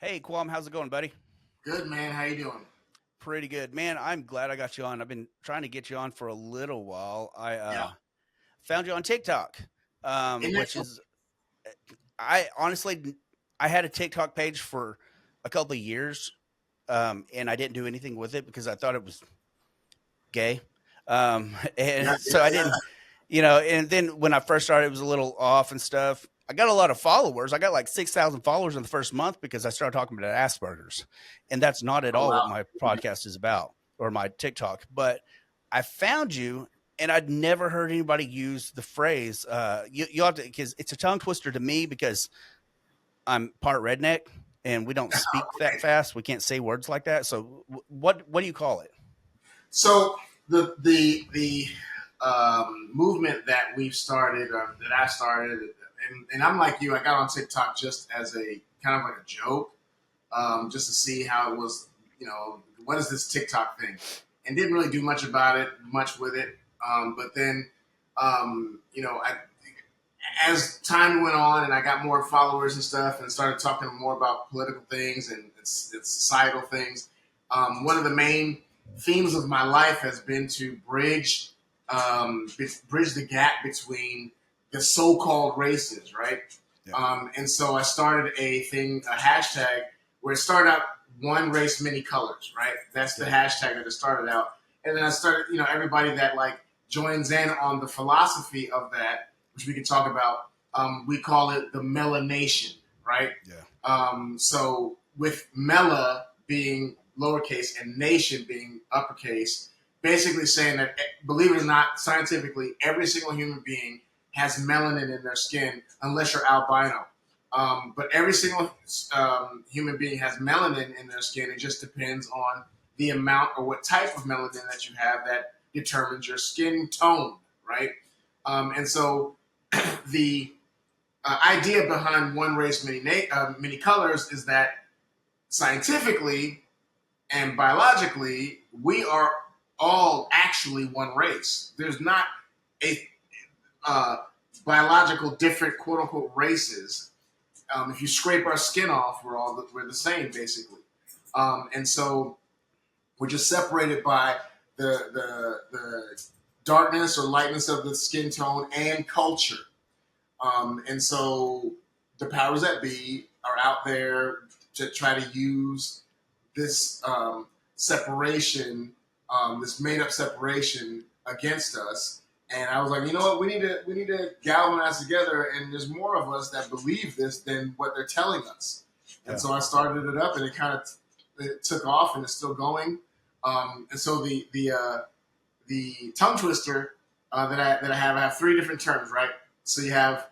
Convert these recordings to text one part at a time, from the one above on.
Hey, Qualm, how's it going, buddy? Good man, how you doing? Pretty good, man. I'm glad I got you on. I've been trying to get you on for a little while. I Yeah, found you on TikTok, isn't that which is I honestly I had a TikTok page for a couple of years, and I didn't do anything with it because I thought it was gay, yeah, and so yeah, I yeah. didn't, you know. And then when I first started, it was a little off and stuff. I got a lot of followers. I got like 6,000 followers in the first month because I started talking about Asperger's, and that's not at Oh all what wow. my podcast is about or my TikTok. But I found you, and I'd never heard anybody use the phrase. You have to, because it's a tongue twister to me because I'm part redneck and we don't speak that fast. We can't say words like that. So what do you call it? So the movement that we've started, that I started, and I'm like you. I got on TikTok just as a kind of like a joke, just to see how it was. What is this TikTok thing? And didn't really do much with it. But then, as time went on and I got more followers and stuff and started talking more about political things and it's societal things, one of the main themes of my life has been to bridge the gap between the so-called races, right? Yeah. And so I started a hashtag where it started out one race, many colors, right? That's the hashtag that it started out. And then I started, everybody that like joins in on the philosophy of that, which we can talk about. We call it the melanation, right? Yeah. So with mela being lowercase and nation being uppercase, basically saying that, believe it or not, scientifically, every single human being has melanin in their skin unless you're albino. But every single human being has melanin in their skin. It just depends on the amount or what type of melanin that you have that determines your skin tone, right? And so the idea behind one race, many colors is that scientifically and biologically, we are all actually one race. There's not a uh, biological different quote unquote races. If you scrape our skin off, we're the same basically, and so we're just separated by the darkness or lightness of the skin tone and culture. And so the powers that be are out there to try to use this separation, this made up separation against us. And I was like, you know what, we need to galvanize together, and there's more of us that believe this than what they're telling us. And Yeah. so I started it up, and it took off, and it's still going. And so the tongue twister I have three different terms, right? So you have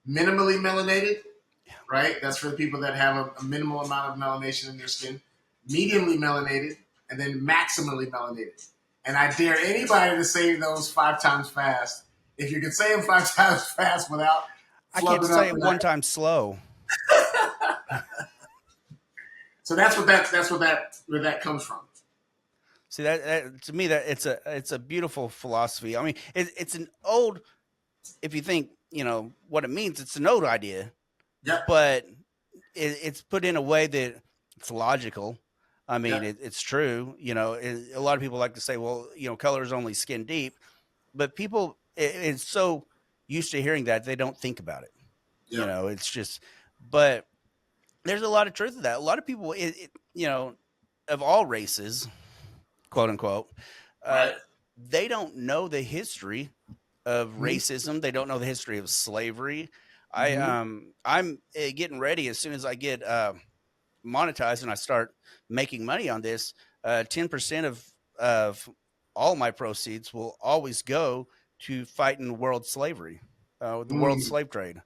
minimally melanated, right? That's for the people that have a minimal amount of melanation in their skin. Mediumly melanated, and then maximally melanated. And I dare anybody to say those 5 times fast. If you can say them 5 times fast without I can't flubbing say up, it one time slow. so that's where that comes from. See that to me that it's a beautiful philosophy. I mean, it's an old. If you think what it means, it's an old idea, Yep, but it's put in a way that it's logical. I mean, yep, it's true. A lot of people like to say, well, color is only skin deep, but people it's so used to hearing that they don't think about it. yep. It's just, but there's a lot of truth to that. A lot of people, of all races, quote unquote, uh, Right. they don't know the history of Mm-hmm. racism. They don't know the history of slavery. Mm-hmm. I'm getting ready as soon as I get monetized and I start making money on this. 10% of all my proceeds will always go to fighting world slavery, the world Mm. slave trade,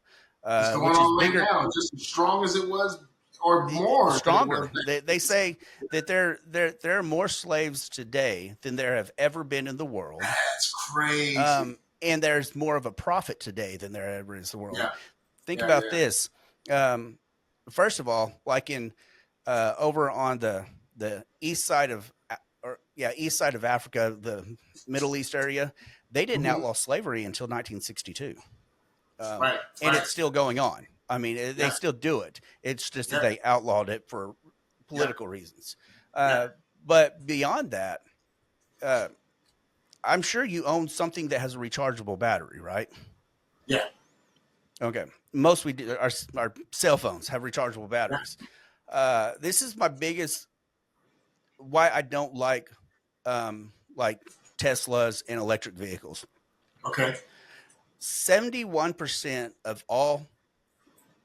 It's going which is on right bigger, now, just as strong as it was, or more than it was. stronger. They say that there are more slaves today than there have ever been in the world. That's crazy. And there's more of a profit today than there ever is in the world. Yeah, Think yeah, about yeah. this. Um, First of all, like in over on the east side of east side of Africa, the Middle East area, they didn't Mm-hmm. outlaw slavery until 1962, Right, and right. it's still going on. I mean, they Yeah. still do it. It's just that Yeah. they outlawed it for Yeah. political reasons. Yeah. But beyond that, uh, I'm sure you own something that has a rechargeable battery, right? Yeah. Okay. Most we do, our cell phones have rechargeable Yeah. batteries. This is my biggest why I don't like Teslas and electric vehicles. Okay. 71% of all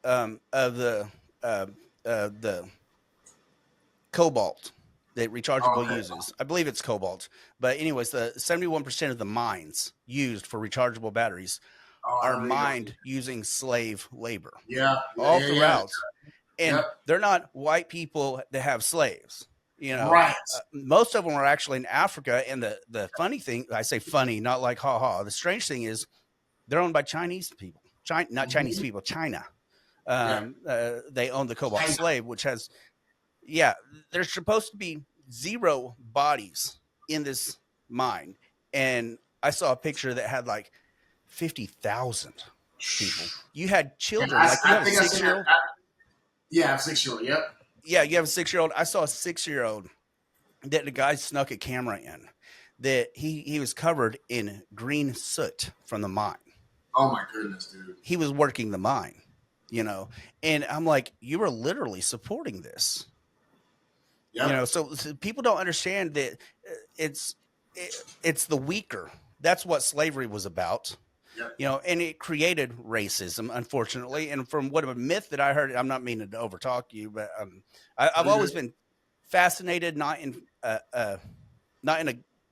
of uh, the cobalt that Oh, rechargeable okay. uses. I believe it's cobalt, but anyways, the 71% of the mines used for rechargeable batteries Oh, I are know where you're going. mined using slave labor Yeah. Yeah. all Yeah. Yeah. throughout, and Yep. they're not white people that have slaves. Right. Most of them are actually in Africa. And the funny thing, I say funny, not like ha ha. The strange thing is they're owned by Chinese people, China, not Chinese Hmm. people, China. Yeah. They own the cobalt China. slave, which has, yeah, there's supposed to be zero bodies in this mine. And I saw a picture that had like 50,000 people. You had And children, like you I have a think I seen that. 6 year old. Yeah, I'm 6 year old. Yep. Yeah, you have a 6 year old. I saw a 6 year old that the guy snuck a camera in, that he was covered in green soot from the mine. Oh my goodness, dude. He was working the mine, you know, and I'm like, you are literally supporting this, Yep. so people don't understand that it's it's the weaker. That's what slavery was about, Yep. and it created racism, unfortunately. And from what a myth that I heard, I'm not meaning to overtalk you, but I've Really always good. been fascinated, not in a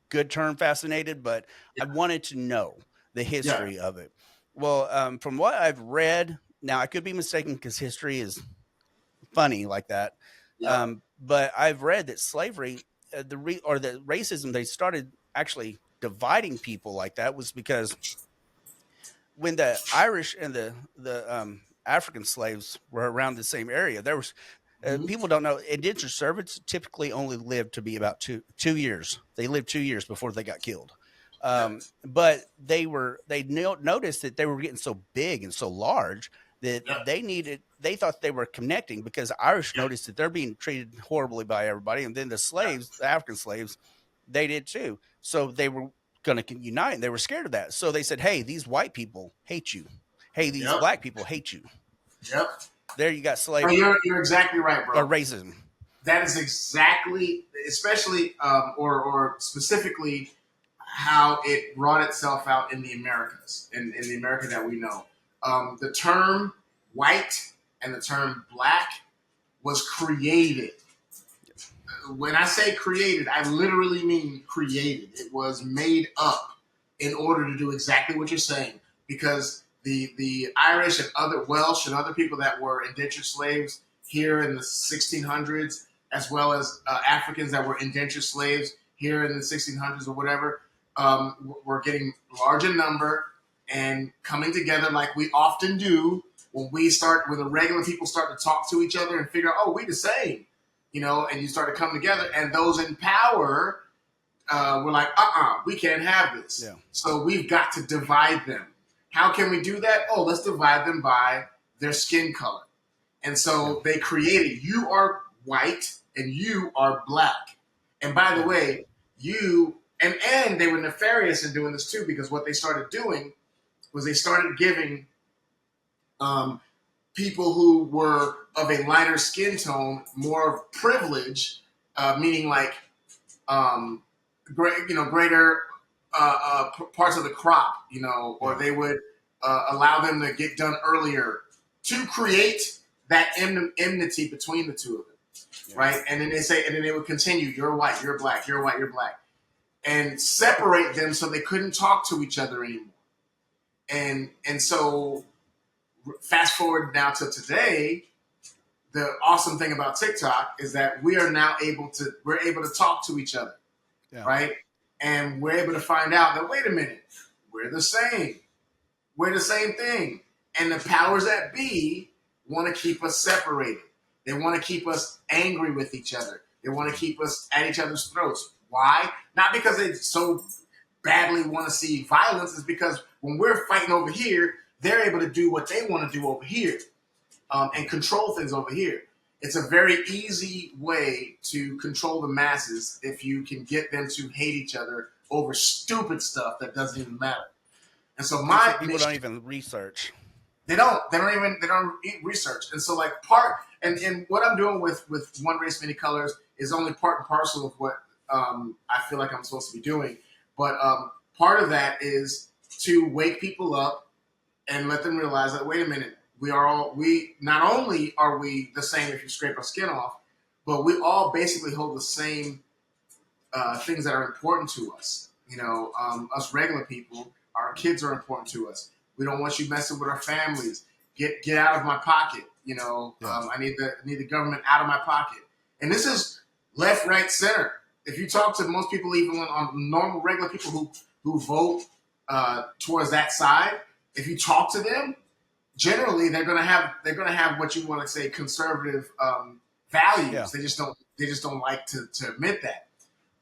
good term, fascinated, but Yeah. I wanted to know the Yeah. history of it. Well, from what I've read, now I could be mistaken because history is funny like that. Yep. But I've read that slavery, or the racism, they started actually dividing people like that was because when the Irish and the African slaves were around the same area, there was Hmm. people don't know indentured servants typically only lived to be about two years. They lived 2 years before they got killed. Yep. But they noticed that they were getting so big and so large that Yep. they thought they were connecting because Irish Yep. noticed that they're being treated horribly by everybody, and then the Yep. slaves, the African slaves, they did too. So they were going to unite, and they were scared of that. So they said, "Hey, these white people hate you. Hey, these Yep. black people hate you." Yep. There you got No, slavery you're exactly right, or bro. racism. That is exactly, especially or specifically, how it brought itself out in the Americas, in the America that we know. The term white and the term black was created. When I say created, I literally mean created. It was made up in order to do exactly what you're saying. Because the Irish and other Welsh and other people that were indentured slaves here in the 1600s, as well as Africans that were indentured slaves here in the 1600s or whatever, were getting large in number and coming together like we often do when the regular people start to talk to each other and figure out, oh, we the same, and you start to come together, and those in power were like, we can't have this. Yeah. So we've got to divide them. How can we do that? Oh, let's divide them by their skin color. And Yeah. so they created, you are white and you are black. And by the Yeah. way, and they were nefarious in doing this too, because what they started doing was they started giving um, people who were of a lighter skin tone more privilege, meaning like greater parts of the crop, or Yeah. they would allow them to get done earlier to create that enmity between the two of them, Yeah. right? And then they would continue, you're white, you're black, you're white, you're black, and separate them so they couldn't talk to each other anymore. And so fast forward now to today, the awesome thing about TikTok is that we're able to talk to each other, Yeah. right? And we're able to find out that, wait a minute, we're the same. We're the same thing. And the powers that be want to keep us separated. They want to keep us angry with each other. They want to keep us at each other's throats. Why? Not because they so badly want to see violence. It's because when we're fighting over here, they're able to do what they want to do over here. and control things over here. It's a very easy way to control the masses if you can get them to hate each other over stupid stuff that doesn't even matter. And so Things my that people don't mission, even research. they don't eat research. And so like and what I'm doing with One Race Many Colors is only part and parcel of what I feel like I'm supposed to be doing. But part of that is to wake people up and let them realize that, wait a minute, we not only are we the same if you scrape our skin off, but we all basically hold the same things that are important to us. Us regular people, our kids are important to us. We don't want you messing with our families. Get out of my pocket. Yeah. I need the government out of my pocket. And this is left, right, center. If you talk to most people, even on normal, regular people who vote towards that side, if you talk to them, generally they're gonna have what you want to say conservative Yeah. values. They just don't like to admit that.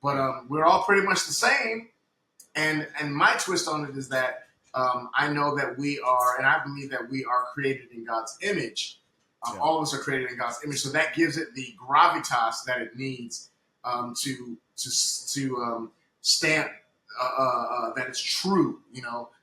But we're all pretty much the same. And my twist on it is that I know that we are, and I believe that we are created in God's image. Yeah. All of us are created in God's image, so that gives it the gravitas that it needs to stamp that it's true.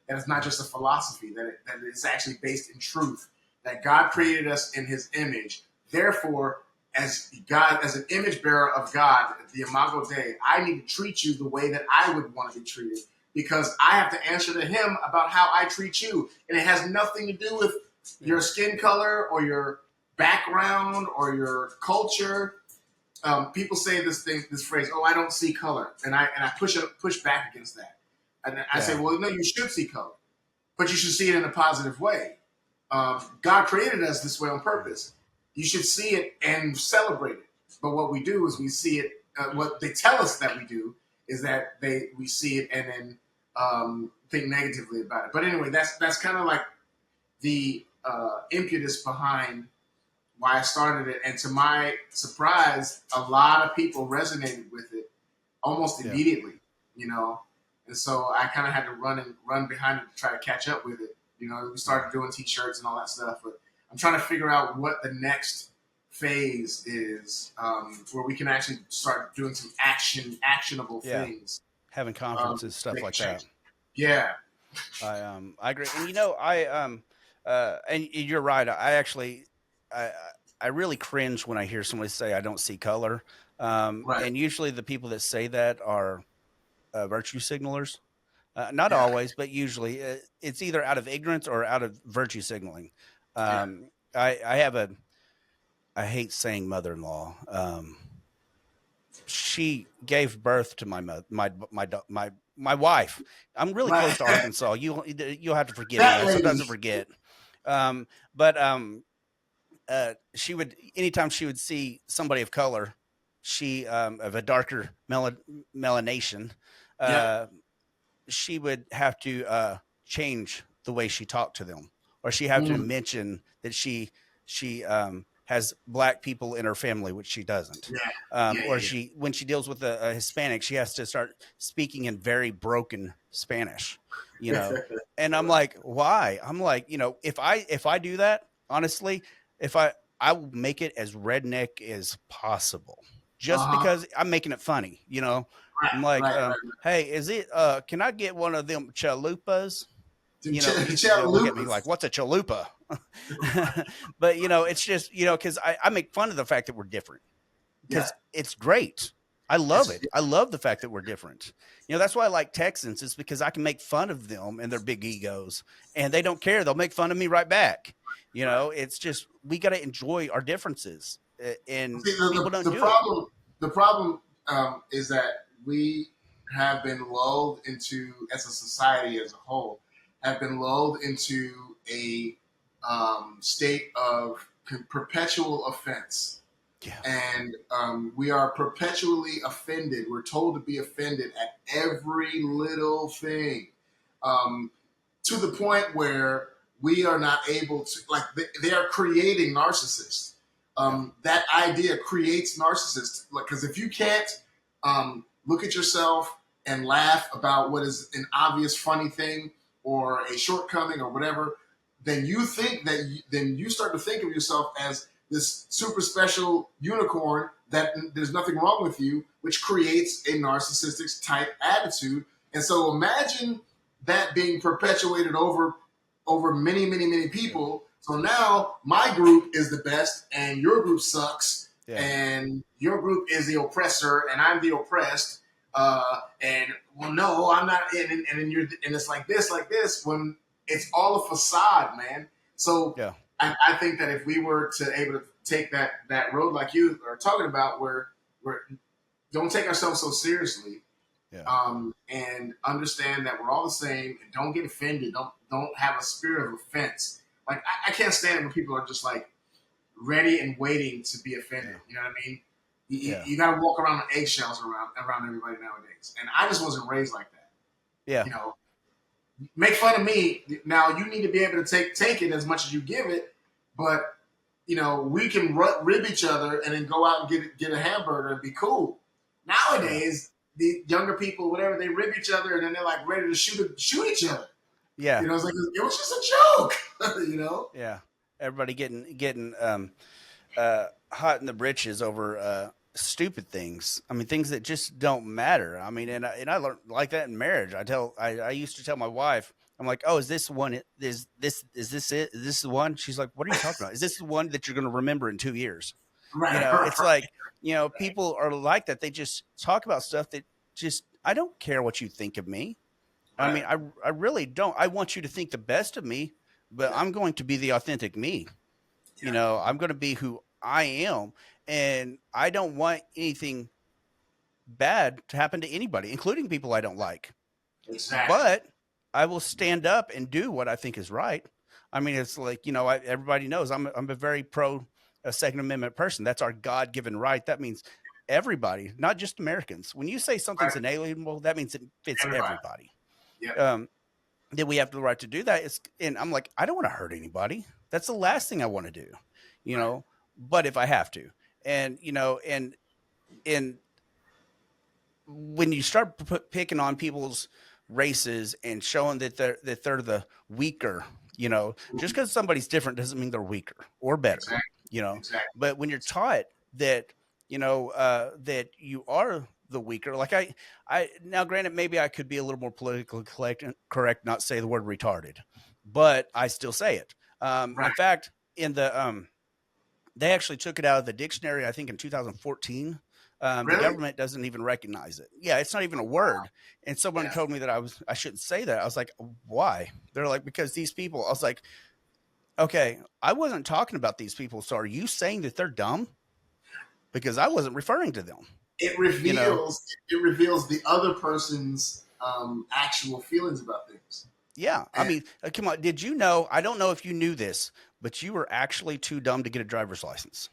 That it's not just a philosophy. That it's actually based in truth. That God created us in His image. Therefore, as an image bearer of God, the Imago Dei, I need to treat you the way that I would want to be treated, because I have to answer to Him about how I treat you, and it has nothing to do with your skin color or your background or your culture. People say this phrase, "Oh, I don't see color," and I push back against that, and I say, "Well, no, you should see color, but you should see it in a positive way. God created us this way on purpose. You should see it and celebrate it. But what we do is we see it. What they tell us that we do is that we see it and then think negatively about it. But anyway, that's kind of like the impetus behind why I started it. And to my surprise, a lot of people resonated with it almost Yeah. immediately. And so I kind of had to run behind it to try to catch up with it. We started doing T-shirts and all that stuff, but I'm trying to figure out what the next phase is, where we can actually start doing some actionable Yeah. things. Having conferences, stuff Make like change. that. Yeah, I agree. And and you're right. I I really cringe when I hear somebody say I don't see color. right. And usually the people that say that are virtue signalers. Not Yeah, always, but usually it's either out of ignorance or out of virtue signaling. yeah. I have I hate saying mother-in-law. She gave birth to my wife. I'm really Right. close to Arkansas. You'll have to forgive me. That Sometimes lady. I forget. But she would, anytime she would see somebody of color, she of a darker melanation, Yep. uh, she would have to change the way she talked to them, or she have to Mm. mention that she has black people in her family, which she doesn't. Yeah. Or Yeah. when she deals with a Hispanic, she has to start speaking in very broken Spanish, you Yeah. know. And I'm like, why? I'm like, if I do that, honestly, if I will make it as redneck as possible, Uh just huh. because I'm making it funny. Right. I'm like, Right. Right. hey, can I get one of them chalupas? They'll look at me like, Chalupas. what's a chalupa? But it's just, because I make fun of the fact that we're different, Yeah. because it's great. I love It's it. I love the fact that we're different. That's why I like Texans, is because I can make fun of them and their big egos, and they don't care. They'll make fun of me right back. right. It's just, we got to enjoy our differences, and See, people don't the do it. problem is that we have been lulled into, as a society as a whole, have been lulled into a state of perpetual offense, Yeah. and we are perpetually offended. We're told to be offended at every little thing, um, to the point where we are not able to, like, they are creating narcissists. Yeah. That idea creates narcissists. Because if you can't look at yourself and laugh about what is an obvious funny thing or a shortcoming or whatever, then you think that then you start to think of yourself as this super special unicorn that there's nothing wrong with you, which creates a narcissistic type attitude. And so imagine that being perpetuated over many, many, many Yeah. people. So now my group is the best and your group sucks Yeah. and your group is the oppressor and I'm the oppressed. And well, no, I'm not. And then and it's like this when it's all a facade, man. So Yeah. I think that if we were to able to take that road like you are talking about, where we're don't take ourselves so seriously, Yeah. and understand that we're all the same, and don't get offended. Don't have a spirit of offense. Like I can't stand it when people are just like ready and waiting to be offended. Yeah. You know what I mean? You, Yeah. you got to walk around with eggshells around everybody nowadays, and I just wasn't raised like that. Yeah. You know, make fun of me. Now you need to be able to take it as much as you give it, but we can rib each other and then go out and get a hamburger and be cool. Yeah. Nowadays, the younger people, whatever, they rib each other and then they're like ready to shoot each other. Yeah. It's like it was just a joke. Yeah. Everybody getting hot in the britches over stupid things. I mean, things that just don't matter. I mean, and I learned like that in marriage. I used to tell my wife, I'm like, oh, is this one? Is this it? Is this the one? She's like, what are you talking about? Is this the one that you're going to remember in 2 years? Right, right, It's like, people are like that. They just talk about stuff that just, I don't care what you think of me. I right. mean, I really don't. I want you to think the best of me, but Yeah, I'm going to be the authentic me. yeah, I'm going to be who I am. And I don't want anything bad to happen to anybody, including people I don't like. exactly. But I will stand up and do what I think is right. I mean, it's like, everybody knows I'm a very pro Second Amendment person. That's our God given right. That means everybody, not just Americans. When you say something's Right, inalienable, that means it fits everybody. everybody. Yep, Um, that we have the right to do that. And I'm like, I don't want to hurt anybody. That's the last thing I want to do, you right, know, but if I have to, and when you start picking on people's races and showing that they're the weaker, just because somebody's different doesn't mean they're weaker or better, exactly, you know. exactly. But when you're taught that, that you are the weaker, like I now, granted, maybe I could be a little more politically correct, not say the word retarded, but I still say it. Right, In fact, in the they actually took it out of the dictionary, I think, in 2014. The really? government doesn't even recognize it. Yeah, it's not even a word. And someone Yeah. told me that I shouldn't say that. I was like, why? They're like, because these people. I was like, okay, I wasn't talking about these people. So are you saying that they're dumb? Because I wasn't referring to them. It You know? reveals it reveals the other person's actual feelings about things. Yeah. I And mean, come on. Did you know? I don't know if you knew this, but you were actually too dumb to get a driver's license.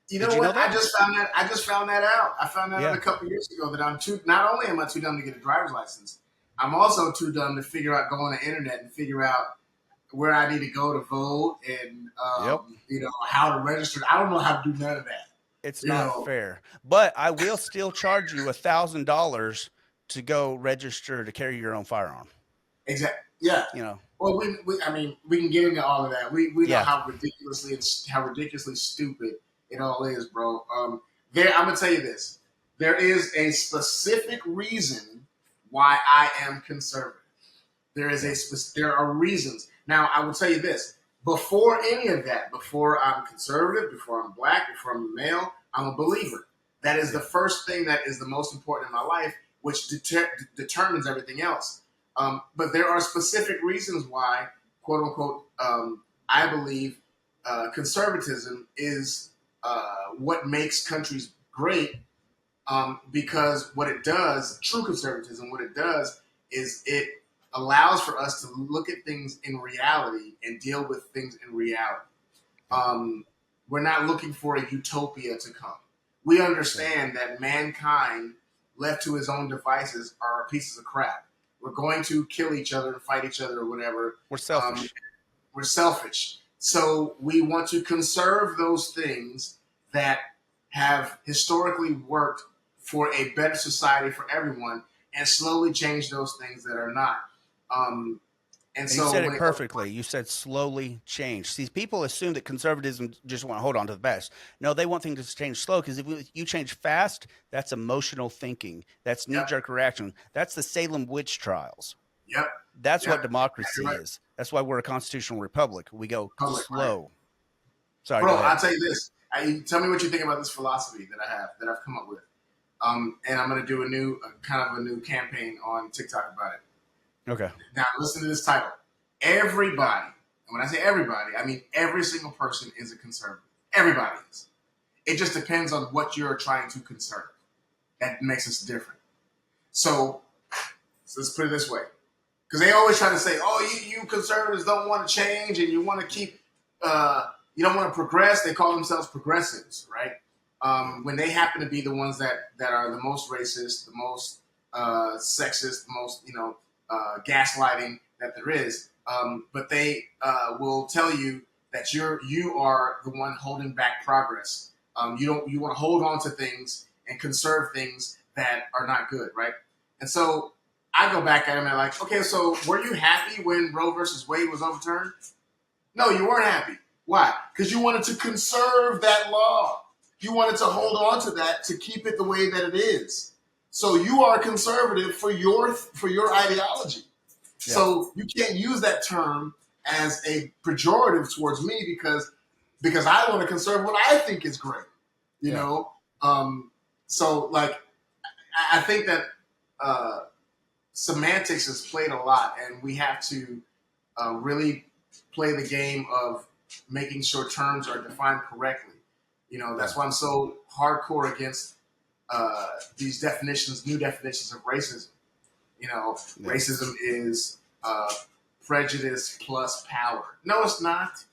you Did know you know what? that? I just found that out. I found that out Yeah. a couple years ago that I'm too. Not only am I too dumb to get a driver's license, I'm also too dumb to figure out go on the internet and figure out where I need to go to vote and Yep. how to register. I don't know how to do none of that. It's You not know, fair, but I will still charge you $1,000 to go register to carry your own firearm. exactly. Yeah. You know, Well, I mean, we can get into all of that. We know yeah, how ridiculously stupid it all is, bro. I'm gonna tell you this. There is a specific reason why I am conservative. yeah, There are reasons. Now, I will tell you this. Before any of that, before I'm conservative, before I'm black, before I'm a male, I'm a believer. That is the yeah, first thing that is the most important in my life, which determines everything else. But there are specific reasons why, quote unquote, I believe conservatism is what makes countries great. Because what it does, true conservatism, what it does is it allows for us to look at things in reality and deal with things in reality. yeah, Um, we're not looking for a utopia to come. We yeah. understand that mankind, left to his own devices, are pieces of crap. We're going to kill each other and fight each other or whatever. We're Um, selfish. we're selfish. So we want to conserve those things that have historically worked for a better society for everyone and slowly change those things that are not. Um, And And you so said when it it comes, perfectly. You said slowly change. See, people assume that conservatism just want to hold on to the best. No, they want things to change slow because if you change fast, that's emotional thinking. That's knee yep, jerk reaction. That's the Salem witch trials. yep, That's yep, what exactly democracy right. is. That's why we're a constitutional republic. We go Public, right? slow. Sorry, go Bro, ahead. I'll tell you this. Tell me what you think about this philosophy that I have, that I've come up with. And I'm going to do kind of a new campaign on TikTok about it. Okay. Now, listen to this title. Everybody, and when I say everybody, I mean every single person is a conservative. Everybody is. It just depends on what you're trying to conserve. That makes us different. So, let's put it this way. Because they always try to say, oh, you conservatives don't want to change and you want to keep, you don't want to progress. They call themselves progressives, right? When they happen to be the ones that are the most racist, the most sexist, the most, gaslighting that there is. But they will tell you that you are the one holding back progress. You want to hold on to things and conserve things that are not good, right? And so I go back at him and like, okay, so were you happy when Roe versus Wade was overturned? No, you weren't happy. Why? Because you wanted to conserve that law. You wanted to hold on to that to keep it the way that it is. So you are conservative for your ideology. Yeah. So you can't use that term as a pejorative towards me because I want to conserve what I think is great. You Yeah. know, so like I think that semantics is played a lot, and we have to really play the game of making sure terms are defined correctly. Yeah. That's why I'm so hardcore against these definitions, new definitions of racism. Yeah. Racism is prejudice plus power. No, it's not.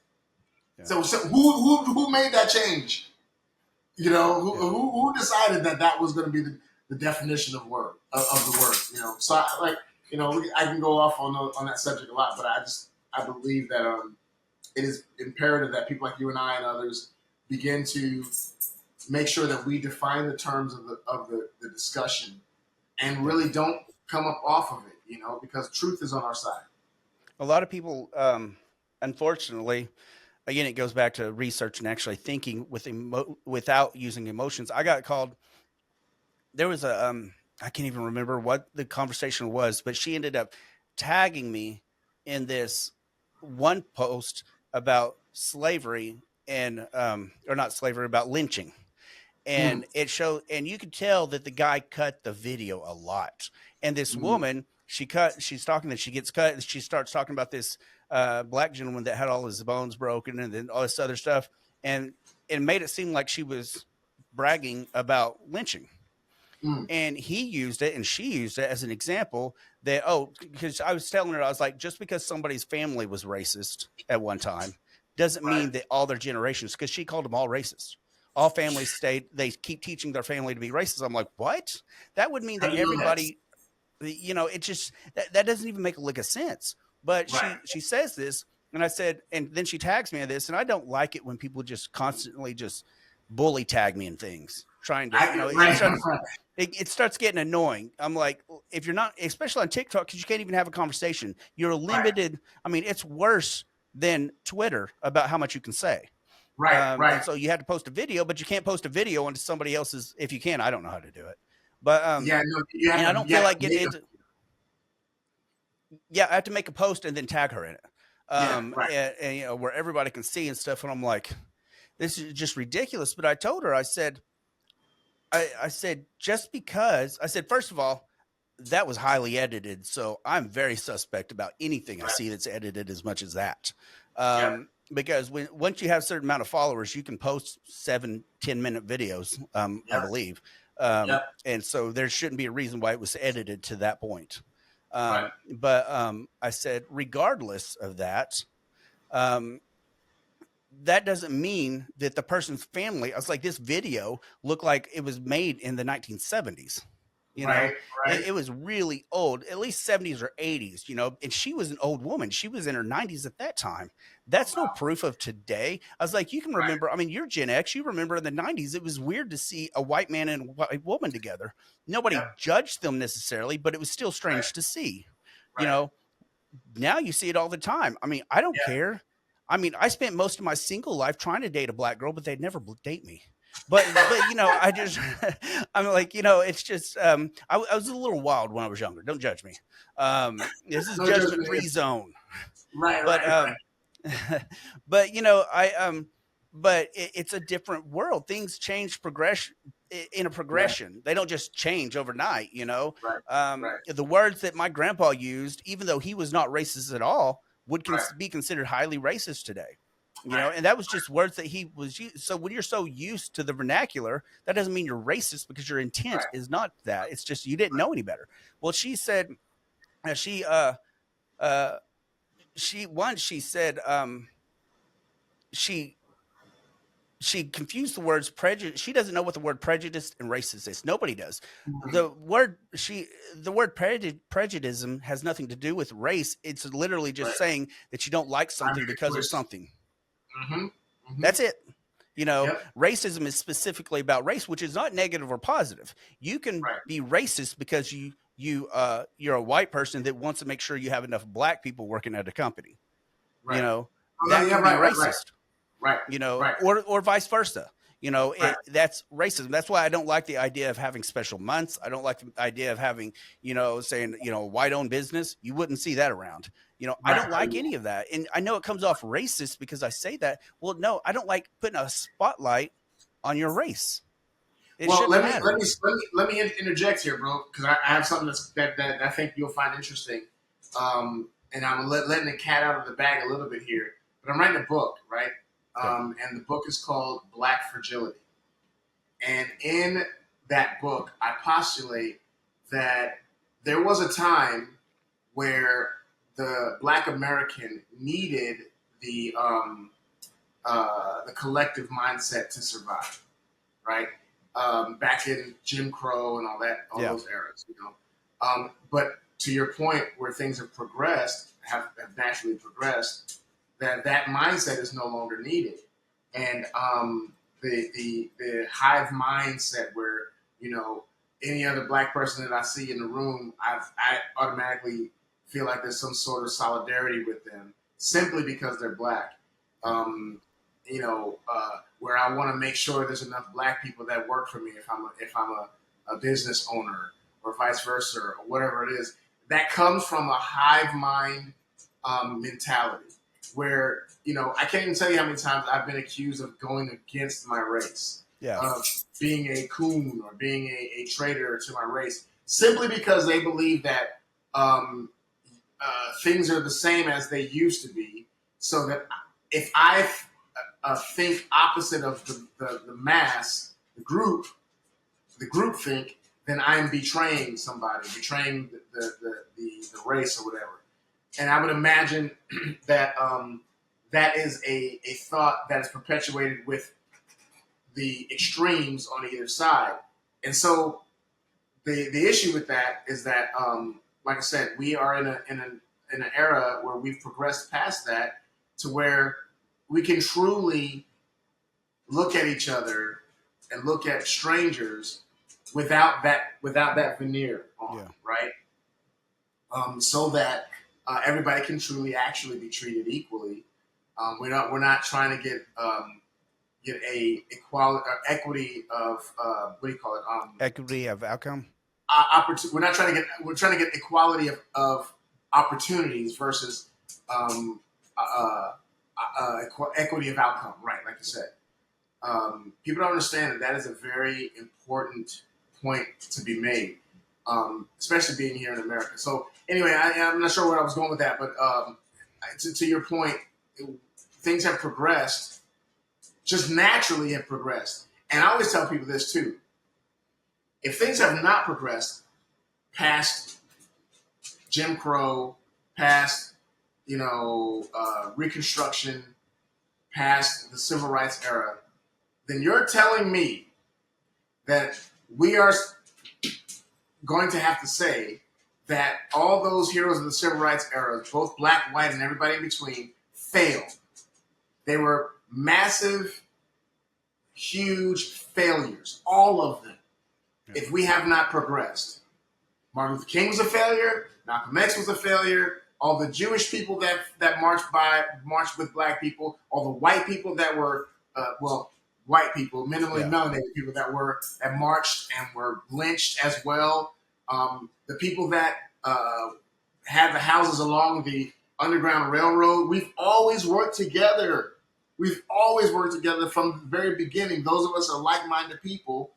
Yeah. So who made that change? Yeah. Who decided that that was going to be the definition of of the word? So I can go off on that subject a lot, but I believe that it is imperative that people like you and I and others begin to make sure that we define the terms of the discussion and Yeah. really don't come up off of it, because truth is on our side. A lot of people, unfortunately, again, it goes back to research and actually thinking without using emotions. I got called. There was I can't even remember what the conversation was, but she ended up tagging me in this one post about slavery and or not slavery, about lynching. Mm, And it showed, and you could tell that the guy cut the video a lot. And this mm, woman, she's talking, that she gets cut, and she starts talking about this black gentleman that had all his bones broken and then all this other stuff. And it made it seem like she was bragging about lynching. mm. And he used it and she used it as an example that, oh, because I was telling her, I was like, just because somebody's family was racist at one time doesn't Right. mean that all their generations, because she called them all racist. All families they keep teaching their family to be racist. I'm like, what? That would mean How that do you know that? everybody, it just, that doesn't even make a lick of sense. But Right. she says this, and I said, and then she tags me in this, and I don't like it when people just constantly just bully tag me in things, trying to, it Right. starts it starts getting annoying. I'm like, if you're not, especially on TikTok, because you can't even have a conversation, you're Right. limited. I mean, it's worse than Twitter about how much you can say. Right. And Right. so you have to post a video, but you can't post a video onto somebody else's. If you can, I don't know how to do it, but Yeah. No. and I don't You feel have to like getting make into. Yeah, I have to make a post and then tag her in it, Yeah. Right. and where everybody can see and stuff. And I'm like, this is just ridiculous. But I told her, I said, I said, just because I said, first of all, that was highly edited. So I'm very suspect about anything I Right. see that's edited as much as that. Yep. Because once you have a certain amount of followers, you can post 7-10 minute videos, I Yep. believe. Yep. And so there shouldn't be a reason why it was edited to that point. Right. But I said, regardless of that, um, that doesn't mean that the person's family, I was like, this video looked like it was made in the 1970s. Right. Right. It was really old, at least 70s or 80s, and she was an old woman. She was in her 90s at that time. Oh That's no wow. proof of today. I was like, you can Right. remember, I mean, you're Gen X, you remember in the 90s, it was weird to see a white man and a white woman together. Yep. Nobody judged them necessarily, but it was still Right. strange to see, you Right. know, now you see it all the time. I mean, I don't Yeah. care. I mean, I spent most of my single life trying to date a black girl, but they'd never date me. But you know, I just I'm like, you know, it's just I was a little wild when I was younger. Don't judge me. This is No judgment judgment here. free zone. Right, But right, right, but you know, but it's a different world. Things change progression in a right, progression. They don't just change overnight, you know. right, right, The words that my grandpa used, even though he was not racist at all, would right, be considered highly racist today. You know, right, and that was just words that he was used. So when you're so used to the vernacular, that doesn't mean you're racist because your intent right, is not that. It's just you didn't know any better. Well, she said she uh she once she said she she confused the words prejudice. She doesn't know what the word prejudice and racist is. Nobody does. right. The word prejudice has nothing to do with race. It's literally just Right. saying that you don't like something Primary because of choice. something. Mm-hmm. Mm-hmm. That's it. You know, Yep. racism is specifically about race, which is not negative or positive. You can Right. be racist because you're a white person that wants to make sure you have enough black people working at a company. You Right. know, Oh no, that yeah, can be right, right, right, racist. right, You know, right, or vice versa. You know, right, that's racism. That's why I don't like the idea of having special months. I don't like the idea of having, you know, saying, you know, white owned business. You wouldn't see that around. You know, I right. don't like any of that. And I know it comes off racist because I say that. Well, no, I don't like putting a spotlight on your race. It Well, shouldn't matter. interject here, bro, because I have something that I think you'll find interesting. And I'm letting the cat out of the bag a little bit here, but I'm writing a book, right? Okay. And the book is called Black Fragility. And in that book, I postulate that there was a time where the Black American needed the collective mindset to survive, right? Back in Jim Crow and all Yeah. those eras, you know. But to your point, where things have progressed, have naturally progressed, that mindset is no longer needed, and the hive mindset where, you know, any other black person that I see in the room, I automatically feel like there's some sort of solidarity with them simply because they're black. Yeah. You know, where I want to make sure there's enough black people that work for me if I'm a business owner or vice versa or whatever it is. That comes from a hive mind mentality where, you know, I can't even tell you how many times I've been accused of going against my race, Yeah. of being a coon or being a traitor to my race, simply because they believe that things are the same as they used to be. So that if I think opposite of the mass, the group think, then I'm betraying somebody, betraying the race or whatever. And I would imagine that that is a thought that is perpetuated with the extremes on either side. And so the issue with that is that, like I said, we are in an era where we've progressed past that to where we can truly look at each other and look at strangers without that veneer on, Yeah. right? So that everybody can truly actually be treated equally. We're not trying to get a equality equity of what do you call it? Equity of outcome. We're trying to get equality of opportunities versus um, uh, equity of outcome, right? Like you said. People don't understand that that is a very important point to be made, especially being here in America. So anyway, I'm not sure where I was going with that, but to your point, things have progressed, just naturally have progressed. And I always tell people this too: if things have not progressed past Jim Crow, past Reconstruction, past the Civil Rights era, then you're telling me that we are going to have to say that all those heroes of the civil rights era, both black, white, and everybody in between, failed. They were massive, huge failures, all of them, Yeah. if we have not progressed. Martin Luther King was a failure. Malcolm X was a failure. all the Jewish people that marched with black people, all the white people that were white people, minimally Yeah. melanated people that marched and were lynched as well. The people that had the houses along the Underground Railroad. We've always worked together. We've always worked together from the very beginning. Those of us are like-minded people.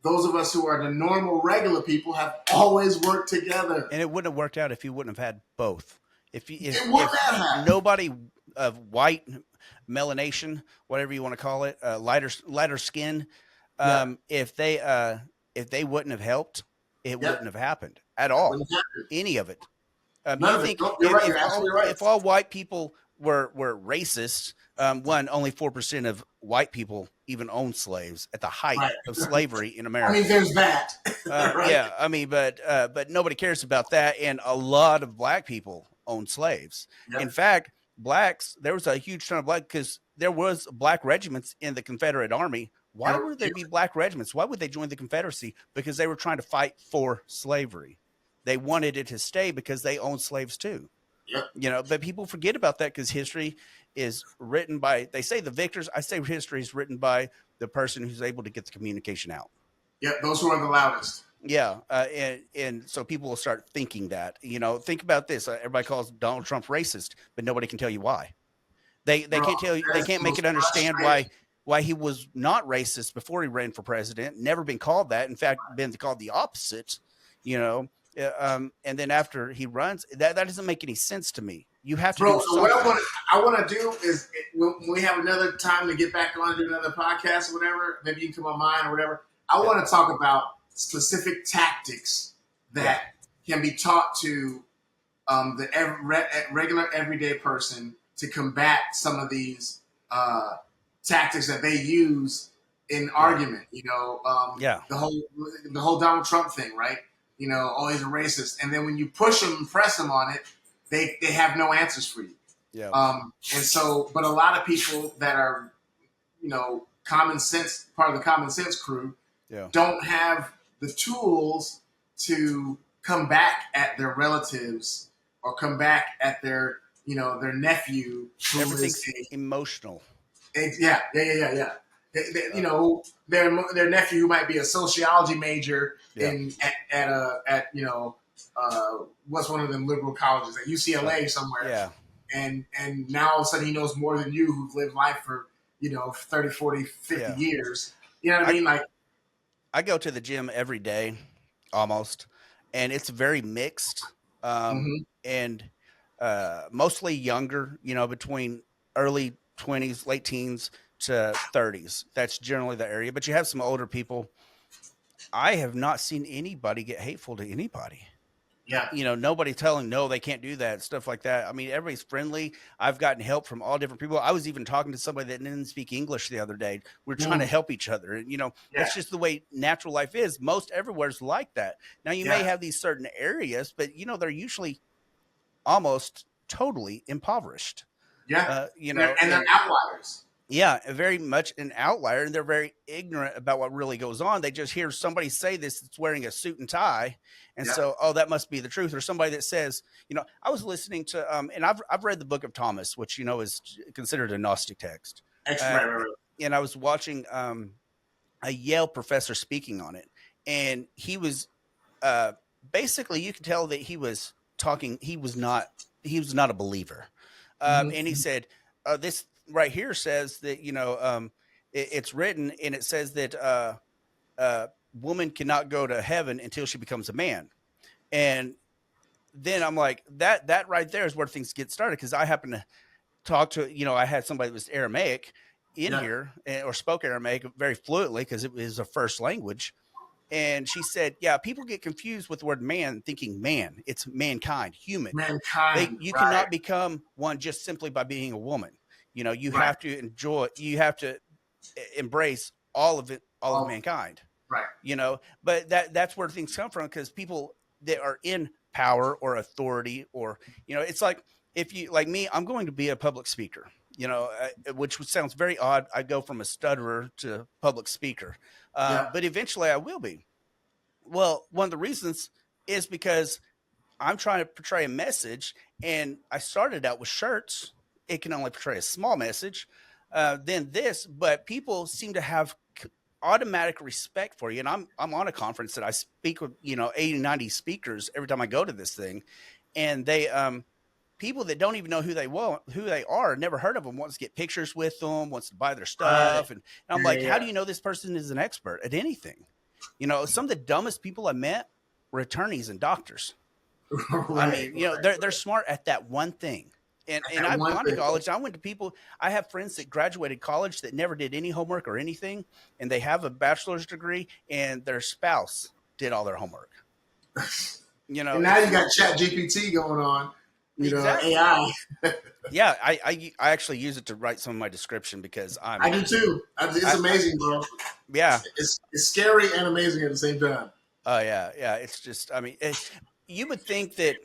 Those of us who are the normal, regular people have always worked together. And it wouldn't have worked out if you wouldn't have had both. It would If not have. nobody of white melanation, whatever you want to call it, lighter skin, Yeah. if they wouldn't have helped, it Yep. wouldn't have happened at Wouldn't all. have happened. Any of it. None You of it. think Nope, you're right. You're all absolutely right. if all white people were racist, one, only 4% of white people even owned slaves at the height Right. of slavery in I America. mean, there's that. Right? Yeah, I mean, but nobody cares about that, and a lot of black people own slaves. Yep. In fact, blacks, there was a huge ton of black because there was black regiments in the Confederate Army. Why Yep. would there be black regiments? Why would they join the Confederacy? Because they were trying to fight for slavery. They wanted it to stay because they owned slaves too. Yep. You know, but people forget about that because history is written by, they say the victors. I say history is written by the person who's able to get the communication out. Yep. Those who are the loudest. Yeah, and so people will start thinking that. You know, think about this. Everybody calls Donald Trump racist, but nobody can tell you why. They Bro, can't tell you. They that's can't the make most it understand frustrating. why he was not racist before he ran for president. Never been called that. In fact, been called the opposite. You know, and then after he runs, that doesn't make any sense to me. You have to Bro, do so what something. I want to do is when we have another time to get back on and do another podcast or whatever, maybe you can come on mine or whatever. I Yeah. want to talk about specific tactics that can be taught to regular everyday person to combat some of these tactics that they use in argument. You know, Yeah. the whole Donald Trump thing, right? You know, oh, he's a racist, and then when you push them and press them on it, they have no answers for you. Yeah. And so, but a lot of people that are, you know, common sense, part of the common sense crew, Yeah. don't have the tools to come back at their relatives or come back at their, you know, their nephew who Everything's is emotional. yeah. You know, their nephew who might be a sociology major Yeah. at you know what's one of them liberal colleges at UCLA somewhere, Yeah. and now all of a sudden he knows more than you who've lived life for, you know, 30, 40, 50 Yeah. years. You know what I mean? Like, I go to the gym every day, almost, and it's very mixed, mhm. and mostly younger. You know, between early 20s, late teens to 30s. That's generally the area. But you have some older people. I have not seen anybody get hateful to anybody. Yeah. You know, nobody telling no, they can't do that, stuff like that. I mean, everybody's friendly. I've gotten help from all different people. I was even talking to somebody that didn't speak English the other day. We're trying to help each other. And, you know, Yeah. that's just the way natural life is. Most everywhere's like that. Now, you may Yeah. have these certain areas, but, you know, they're usually almost totally impoverished. Yeah. You know, And they're outliers. yeah, very much an outlier, and they're very ignorant about what really goes on. They just hear somebody say this that's wearing a suit and tie, and Yeah. so, oh, that must be the truth. Or somebody that says, you know, I was listening to, and I've read the Book of Thomas, which, you know, is considered a Gnostic text, Right. and I was watching a Yale professor speaking on it, and he was basically, you could tell that he was talking. He was not a believer, and he said, this right here says that, you know, it's written, and it says that woman cannot go to heaven until she becomes a man. And then I'm like, that right there is where things get started, because I happen to talk to, you know, I had somebody that was Aramaic in Yeah. here, or spoke Aramaic very fluently because it was a first language. And she said, yeah, people get confused with the word man, thinking man. It's mankind, human. Mankind. You Right. cannot become one just simply by being a woman. You know, you Right. have to you have to embrace all of it, all of All- mankind. Right. You know, but that's where things come from, because people that are in power or authority, or, you know, it's like, if you, like me, I'm going to be a public speaker, you know, which sounds very odd. I go from a stutterer to public speaker, Yeah. but eventually I will be. Well, one of the reasons is because I'm trying to portray a message, and I started out with shirts. It can only portray a small message. Then this, but people seem to have automatic respect for you. And I'm on a conference that I speak with, 80, 90 speakers every time I go to this thing, and they people that don't even know who they are, never heard of them, wants to get pictures with them, wants to buy their Right. stuff, and I'm Yeah, like, how yeah, do you know this person is an expert at anything? Some of the dumbest people I met were attorneys and doctors. yeah. I Right, mean, right. they're smart at that one thing. And That I've one gone to thing. college. I went to people. I have friends that graduated college that never did any homework or anything, and they have a bachelor's degree, and their spouse did all their homework. And now It's you got Chat GPT going on, exactly. AI. Yeah, I actually use it to write some of my description because I do too. It's I amazing, bro. yeah. It's scary and amazing at the same time. Oh yeah, yeah. It's just, I mean, you would think that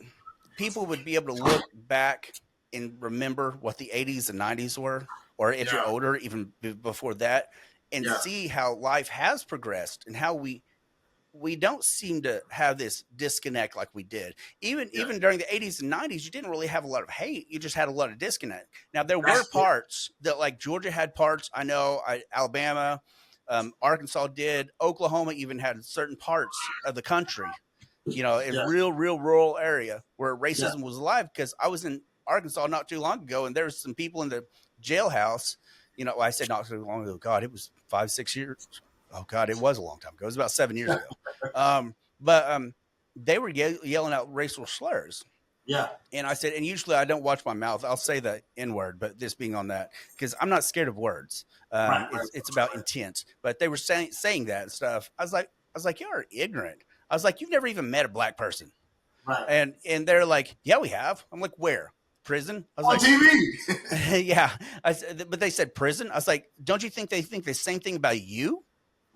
people would be able to look back and remember what the 80s and 90s were, or if you're Yeah, older, even before that, and yeah, see how life has progressed and how we don't seem to have this disconnect like we did. Even yeah. even during the 80s and 90s, you didn't really have a lot of hate. You just had a lot of disconnect. Now there were That's parts that, like, Georgia had parts. I know Alabama, Arkansas did. Oklahoma even had certain parts of the country, a yeah, real rural area where yeah. racism was alive. Because I was in Arkansas not too long ago, and there was some people in the jailhouse. Well, I said not too long ago. God, it was 5, 6 years. Oh God, it was a long time ago. It was about 7 years ago. But they were yelling out racial slurs. Yeah, And I said, and usually I don't watch my mouth. I'll say the N word, but this being on that, because I'm not scared of words. right, right, It's about intent. But they were saying that and stuff. I was like, you're ignorant. I was like, you've never even met a black person. right. And they're like, yeah, we have. I'm like, where? Prison? I was On like, TV. yeah. But they said prison. I was like, don't you think they think the same thing about you?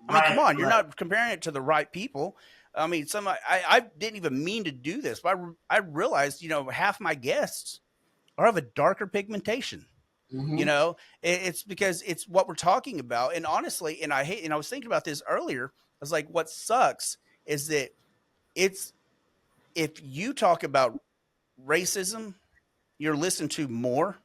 I mean, come Right, on, you're right. not comparing it to the right people. I mean, I didn't even mean to do this, but I realized, half my guests are of a darker pigmentation. Mm-hmm. It's because it's what we're talking about. And honestly, and I was thinking about this earlier. I was like, what sucks is that it's if you talk about racism, you're listened to more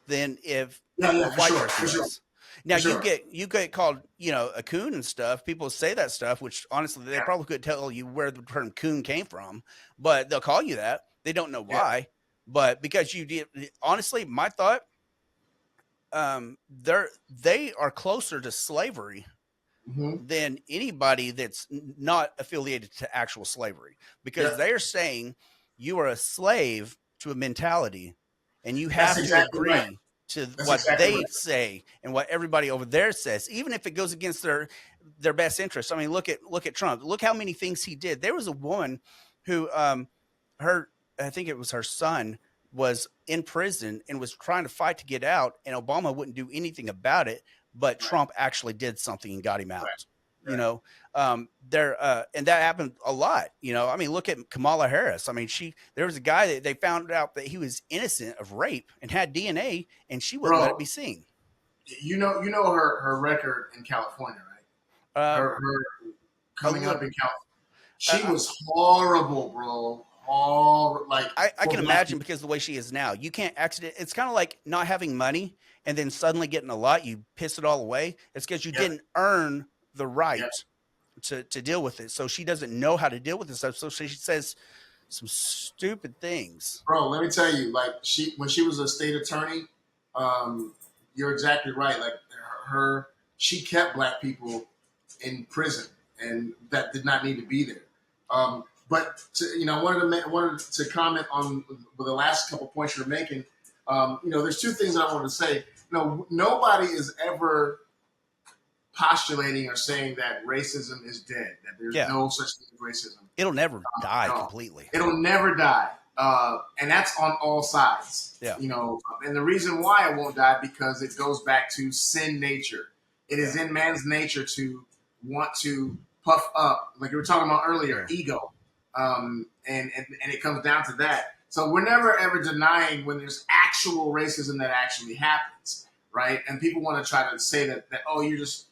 than if Yeah, a yeah, for white sure, person for sure, was. Now for you sure. get called, a coon and stuff. People say that stuff, which honestly they Yeah, probably could tell you where the term coon came from, but they'll call you that. They don't know yeah. why, but because you did. Honestly, my thought, they are closer to slavery Mm-hmm. than anybody that's not affiliated to actual slavery, because Yeah, they're saying you are a slave to a mentality and you that's have to exactly right. agree to That's what exactly they right. say and what everybody over there says, even if it goes against their best interest. I mean, look at Trump. Look how many things he did. There was a woman who her I think it was her son was in prison and was trying to fight to get out, and Obama wouldn't do anything about it, but Right, Trump actually did something and got him right, out. You right. know, there and that happened a lot. I mean, look at Kamala Harris. I mean, there was a guy that they found out that he was innocent of rape and had DNA, and she wouldn't let it Bro, be seen. you know her record in California, right? Uh, Her a coming up little. in California. She Uh, was horrible, bro. Horrible, like I for can black imagine people. because the way she is now, you can't accident. It's kind of like not having money and then suddenly getting a lot. You piss it all away. It's because you Yep, didn't earn the yep. right to deal with it. So she doesn't know how to deal with this stuff. So she says some stupid things. Bro, let me tell you, like when she was a state attorney, um, you're exactly right. Like she kept black people in prison, and that did not need to be there. But I wanted to comment on the last couple points you're making. There's two things I wanted to say. Nobody is ever postulating or saying that racism is dead, that there's Yeah, no such thing as racism it'll never at die all. completely. It'll never die, and that's on all sides. Yeah, And the reason why it won't die because it goes back to sin nature. It is yeah, in man's nature to want to puff up, like you were talking about earlier, yeah, ego, and it comes down to that. So we're never ever denying when there's actual racism that actually happens, right? And people want to try to say that oh, you're just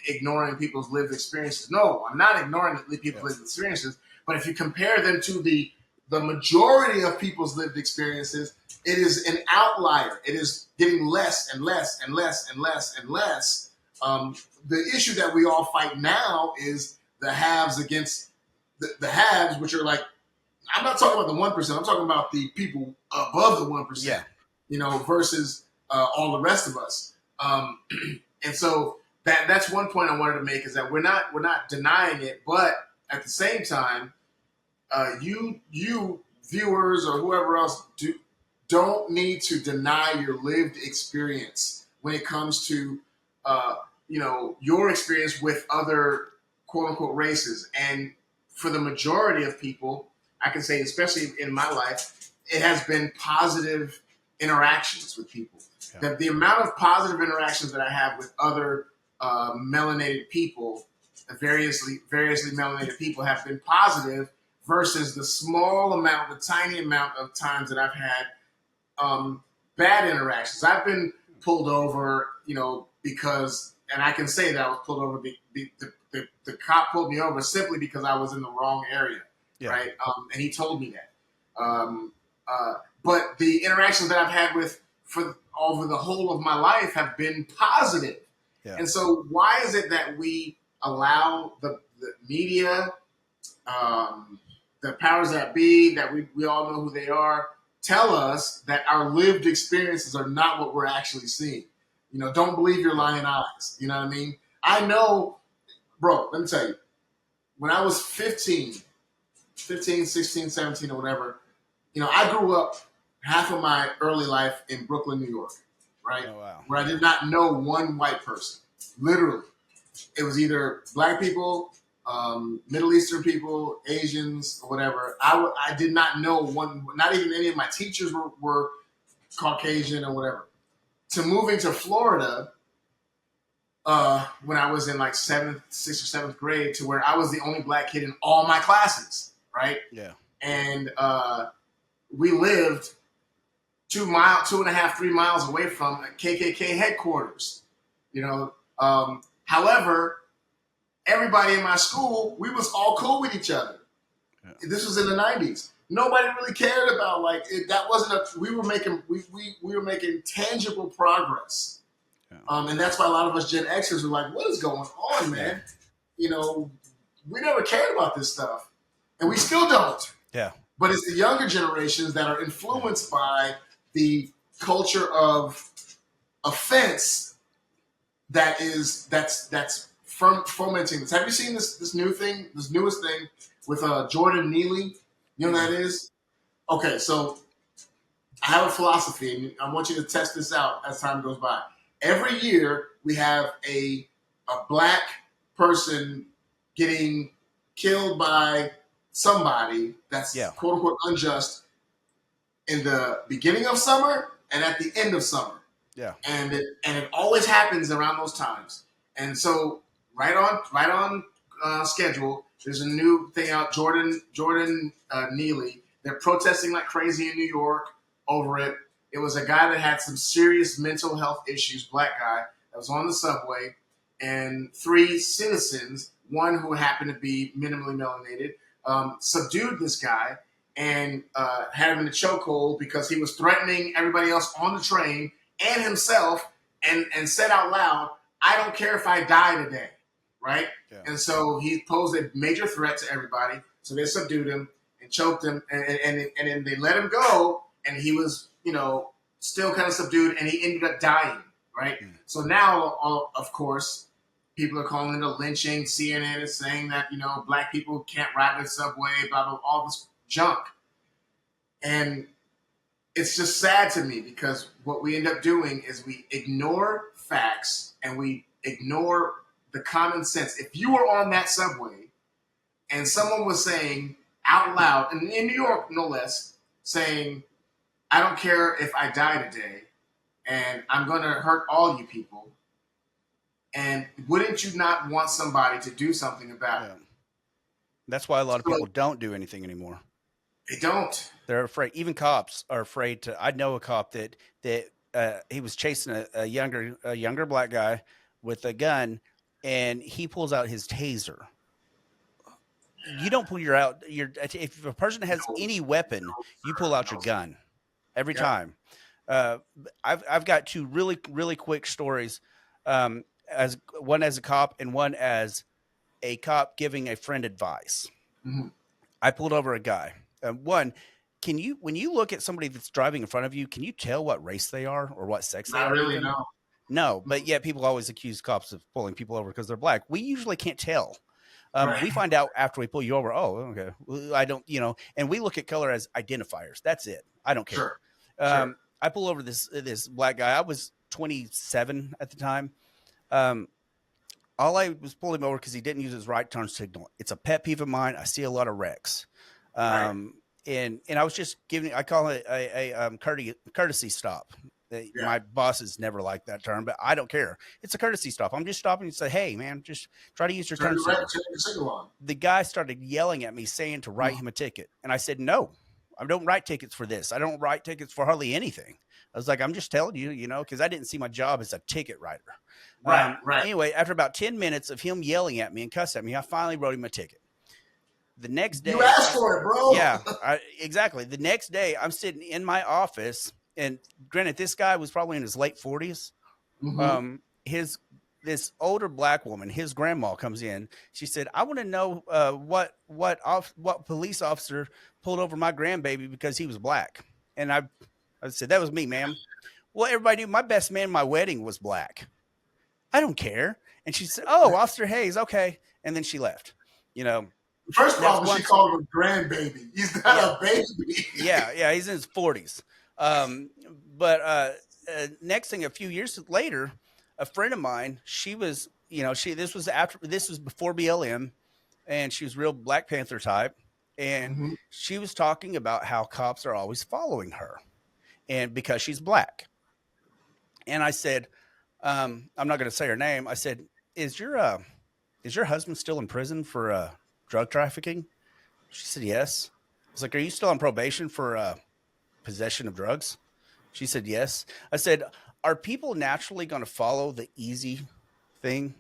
ignoring people's lived experiences. No, I'm not ignoring people's yeah, lived experiences, But if you compare them to the majority of people's lived experiences, it is an outlier. It is getting less and less and less and less and less. The issue that we all fight now is the haves against the haves, which are like, I'm not talking about the 1%. I'm talking about the people above the 1%. Yeah. Versus all the rest of us. And so that's one point I wanted to make, is that we're not denying it, but at the same time, you viewers or whoever else don't need to deny your lived experience when it comes to your experience with other quote unquote races. And for the majority of people, I can say, especially in my life, it has been positive interactions with people. Yeah. The amount of positive interactions that I have with other melanated people, variously melanated people, have been positive versus the small amount, the tiny amount of times that I've had bad interactions. I've been pulled over, because, and I can say that I was pulled over. The cop pulled me over simply because I was in the wrong area, Yeah. right? And he told me that. But the interactions that I've had for over the whole of my life have been positive. Yeah. And so why is it that we allow the media, the powers that be, that we all know who they are, tell us that our lived experiences are not what we're actually seeing? Don't believe your lying eyes. You know what I mean? I know, bro, let me tell you, when I was 15, 16, 17 or whatever, I grew up half of my early life in Brooklyn, New York, right? Oh, wow. Where I did not know one white person. Literally. It was either black people, Middle Eastern people, Asians, or whatever. I did not know one, not even any of my teachers were Caucasian or whatever. To moving to Florida, when I was in like sixth or seventh grade, to where I was the only black kid in all my classes, right? Yeah. And we lived 2.5, 3 miles away from KKK headquarters. However, everybody in my school, we was all cool with each other. Yeah. This was in the 90s. Nobody really cared about that wasn't we were making tangible progress. Yeah. And that's why a lot of us Gen Xers are like, what is going on, man? Yeah. We never cared about this stuff. And we still don't. Yeah. But it's the younger generations that are influenced by the culture of offense that's fomenting this. Have you seen this newest thing with Jordan Neely? You know what that is? Okay, so I have a philosophy, and I want you to test this out as time goes by. Every year we have a black person getting killed by somebody that's quote unquote unjust in the beginning of summer and at the end of summer. Yeah. And it always happens around those times. And so right on schedule, there's a new thing out, Jordan Neely. They're protesting like crazy in New York over it. It was a guy that had some serious mental health issues, black guy, that was on the subway, and 3 citizens, one who happened to be minimally melanated, subdued this guy and had him in a chokehold because he was threatening everybody else on the train and himself, and said out loud, "I don't care if I die today," right? Yeah. And so he posed a major threat to everybody. So they subdued him and choked him, and then they let him go, and he was, still kind of subdued, and he ended up dying, right? Mm. So now, of course, people are calling it a lynching. CNN is saying that, black people can't ride the subway, blah, blah, all this junk. And it's just sad to me because what we end up doing is we ignore facts and we ignore the common sense. If you were on that subway and someone was saying out loud, and in New York no less, saying, "I don't care if I die today and I'm going to hurt all you people," and wouldn't you not want somebody to do something about it? That's why a lot of people don't do anything anymore. They don't. They're afraid. Even cops are afraid to. I know a cop that he was chasing a younger black guy with a gun, and he pulls out his taser. you don't pull your if a person has No, any weapon, no, you pull sir. out No, your sir. gun every Yep. time. Uh, I've got two really quick stories. As one as a cop and one as a cop giving a friend advice. Hmm. I pulled over a guy. One, can you when you look at somebody that's driving in front of you, can you tell what race they are or what sex they Not are really. even? No. No, Mhm. but yet people always accuse cops of pulling people over because they're black. We usually can't tell. Right. We find out after we pull you over. Oh, okay. Well, I don't, and we look at color as identifiers. That's it. I don't care. Sure. Sure. I pull over this black guy. I was 27 at the time. Um, all I was pulling him over because he didn't use his right turn signal. It's a pet peeve of mine. I see a lot of wrecks. Right. And I was just giving, I call it a courtesy stop. Yeah. My bosses never like that term, but I don't care. It's a courtesy stop. I'm just stopping and say, hey, man, just try to use your Turn turn the right. signal. Turn the signal on. The guy started yelling at me saying to write him a ticket. And I said, no, I don't write tickets for this. I don't write tickets for hardly anything. I was like, I'm just telling you, because I didn't see my job as a ticket writer. Right. Right. Anyway, after about 10 minutes of him yelling at me and cussing at me, I finally wrote him a ticket. The next You day, asked for it, bro. yeah, exactly. The next day, I'm sitting in my office, and granted, this guy was probably in his late 40s. Hmm. His This older black woman, his grandma, comes in. She said, "I want to know what police officer pulled over my grandbaby because he was black." And I said, "That was me, ma'am." Well, everybody knew my best man at my wedding was black. I don't care. And she said, "Oh, Officer Hayes, okay." And then she left. You know, First that's problem, she one. called him a grandbaby. He's Yeah, not a baby. yeah. He's in his 40s. But next thing, a few years later, a friend of mine, she was, this was before BLM, and she was real Black Panther type, and Hmm. she was talking about how cops are always following her, and because she's black. And I said, I'm not going to say her name. I said, is your husband still in prison for drug trafficking? She said, yes. I was like, are you still on probation for possession of drugs? She said, yes. I said, are people naturally going to follow the easy thing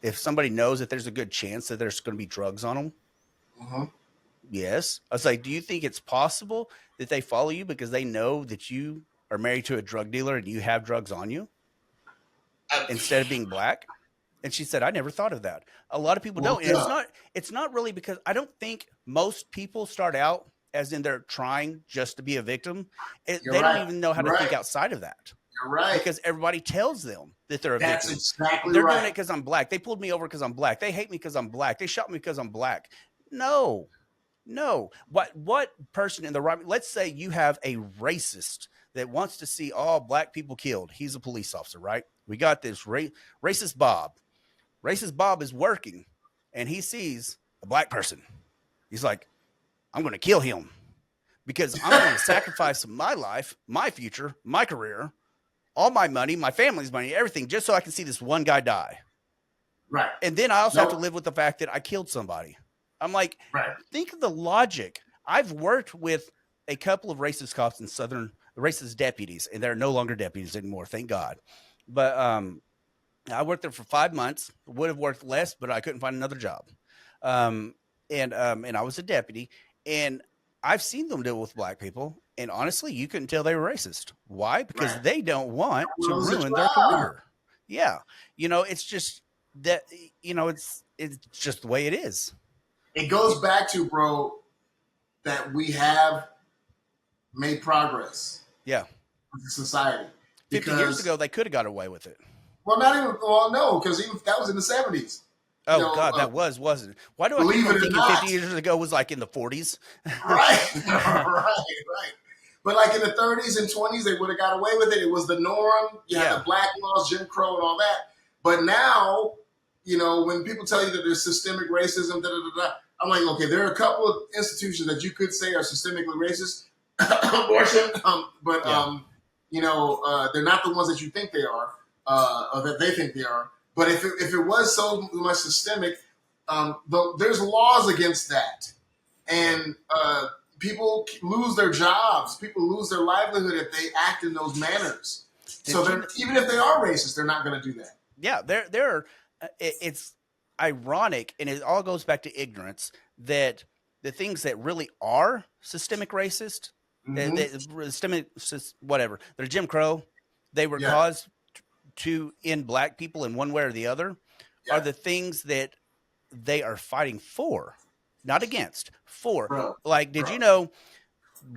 if somebody knows that there's a good chance that there's going to be drugs on them? Hmm. Yes. I was like, do you think it's possible that they follow you because they know that you are married to a drug dealer and you have drugs on you instead of being black? And she said, I never thought of that. A lot of people Well, don't. And yeah, it's not really because I don't think most people start out as in they're trying just to be a victim. you're They don't right. even know how You're to think right. outside of that You're right. because everybody tells them that they're a That's victim. exactly They're doing it right. because I'm black. They pulled me over because I'm black. They hate me because I'm black. They shot me because I'm black. No, no. What person in the right? Let's say you have a racist that wants to see all black people killed. He's a police officer, right? We got this racist Bob. Racist Bob is working, and he sees a black person. He's like, I'm going to kill him because I'm going to sacrifice my life, my future, my career, all my money, my family's money, everything, just so I can see this one guy die. Right. And then I also have to Nope. live with the fact that I killed somebody. I'm like, Right. think of the logic. I've worked with a couple of racist cops in racist deputies, and they're no longer deputies anymore, thank God. But I worked there for 5 months. Would have worked less, but I couldn't find another job. Um, and I was a deputy, and I've seen them deal with black people. And honestly, you couldn't tell they were racist. Why? Because Right. they don't want to Lose a ruin their job. career. Yeah, it's just that it's just the way it is. It goes back to, bro, that we have made progress Yeah, as a society 50 years because, ago they could have got away with it. well, not even, well, no, because even that was in the 70s. You Oh know, God, that wasn't it? Why do I keep believe on it or thinking not, 50 years ago was like in the 40s? right, right. But like in the 30s and 20s, they would have got away with it. It was the norm. You had the Yeah, black laws, Jim Crow, and all that. But now, when people tell you that there's systemic racism, da da da da, I'm like, okay, there are a couple of institutions that you could say are systemically racist, abortion, but yeah. they're not the ones that you think they are, or that they think they are. But if it was so much systemic, there's laws against that, and people lose their jobs. People lose their livelihood if they act in those manners. So Did you? even if they are racist, they're not going to do that. Yeah, there are. It's ironic, and it all goes back to ignorance that the things that really are systemic racist, Mm-hmm. systemic, whatever, they're Jim Crow, they were Yeah. caused to end black people in one way or the other, are Yeah. the things that they are fighting for, not against, for. Bro. Like, did Bro. you know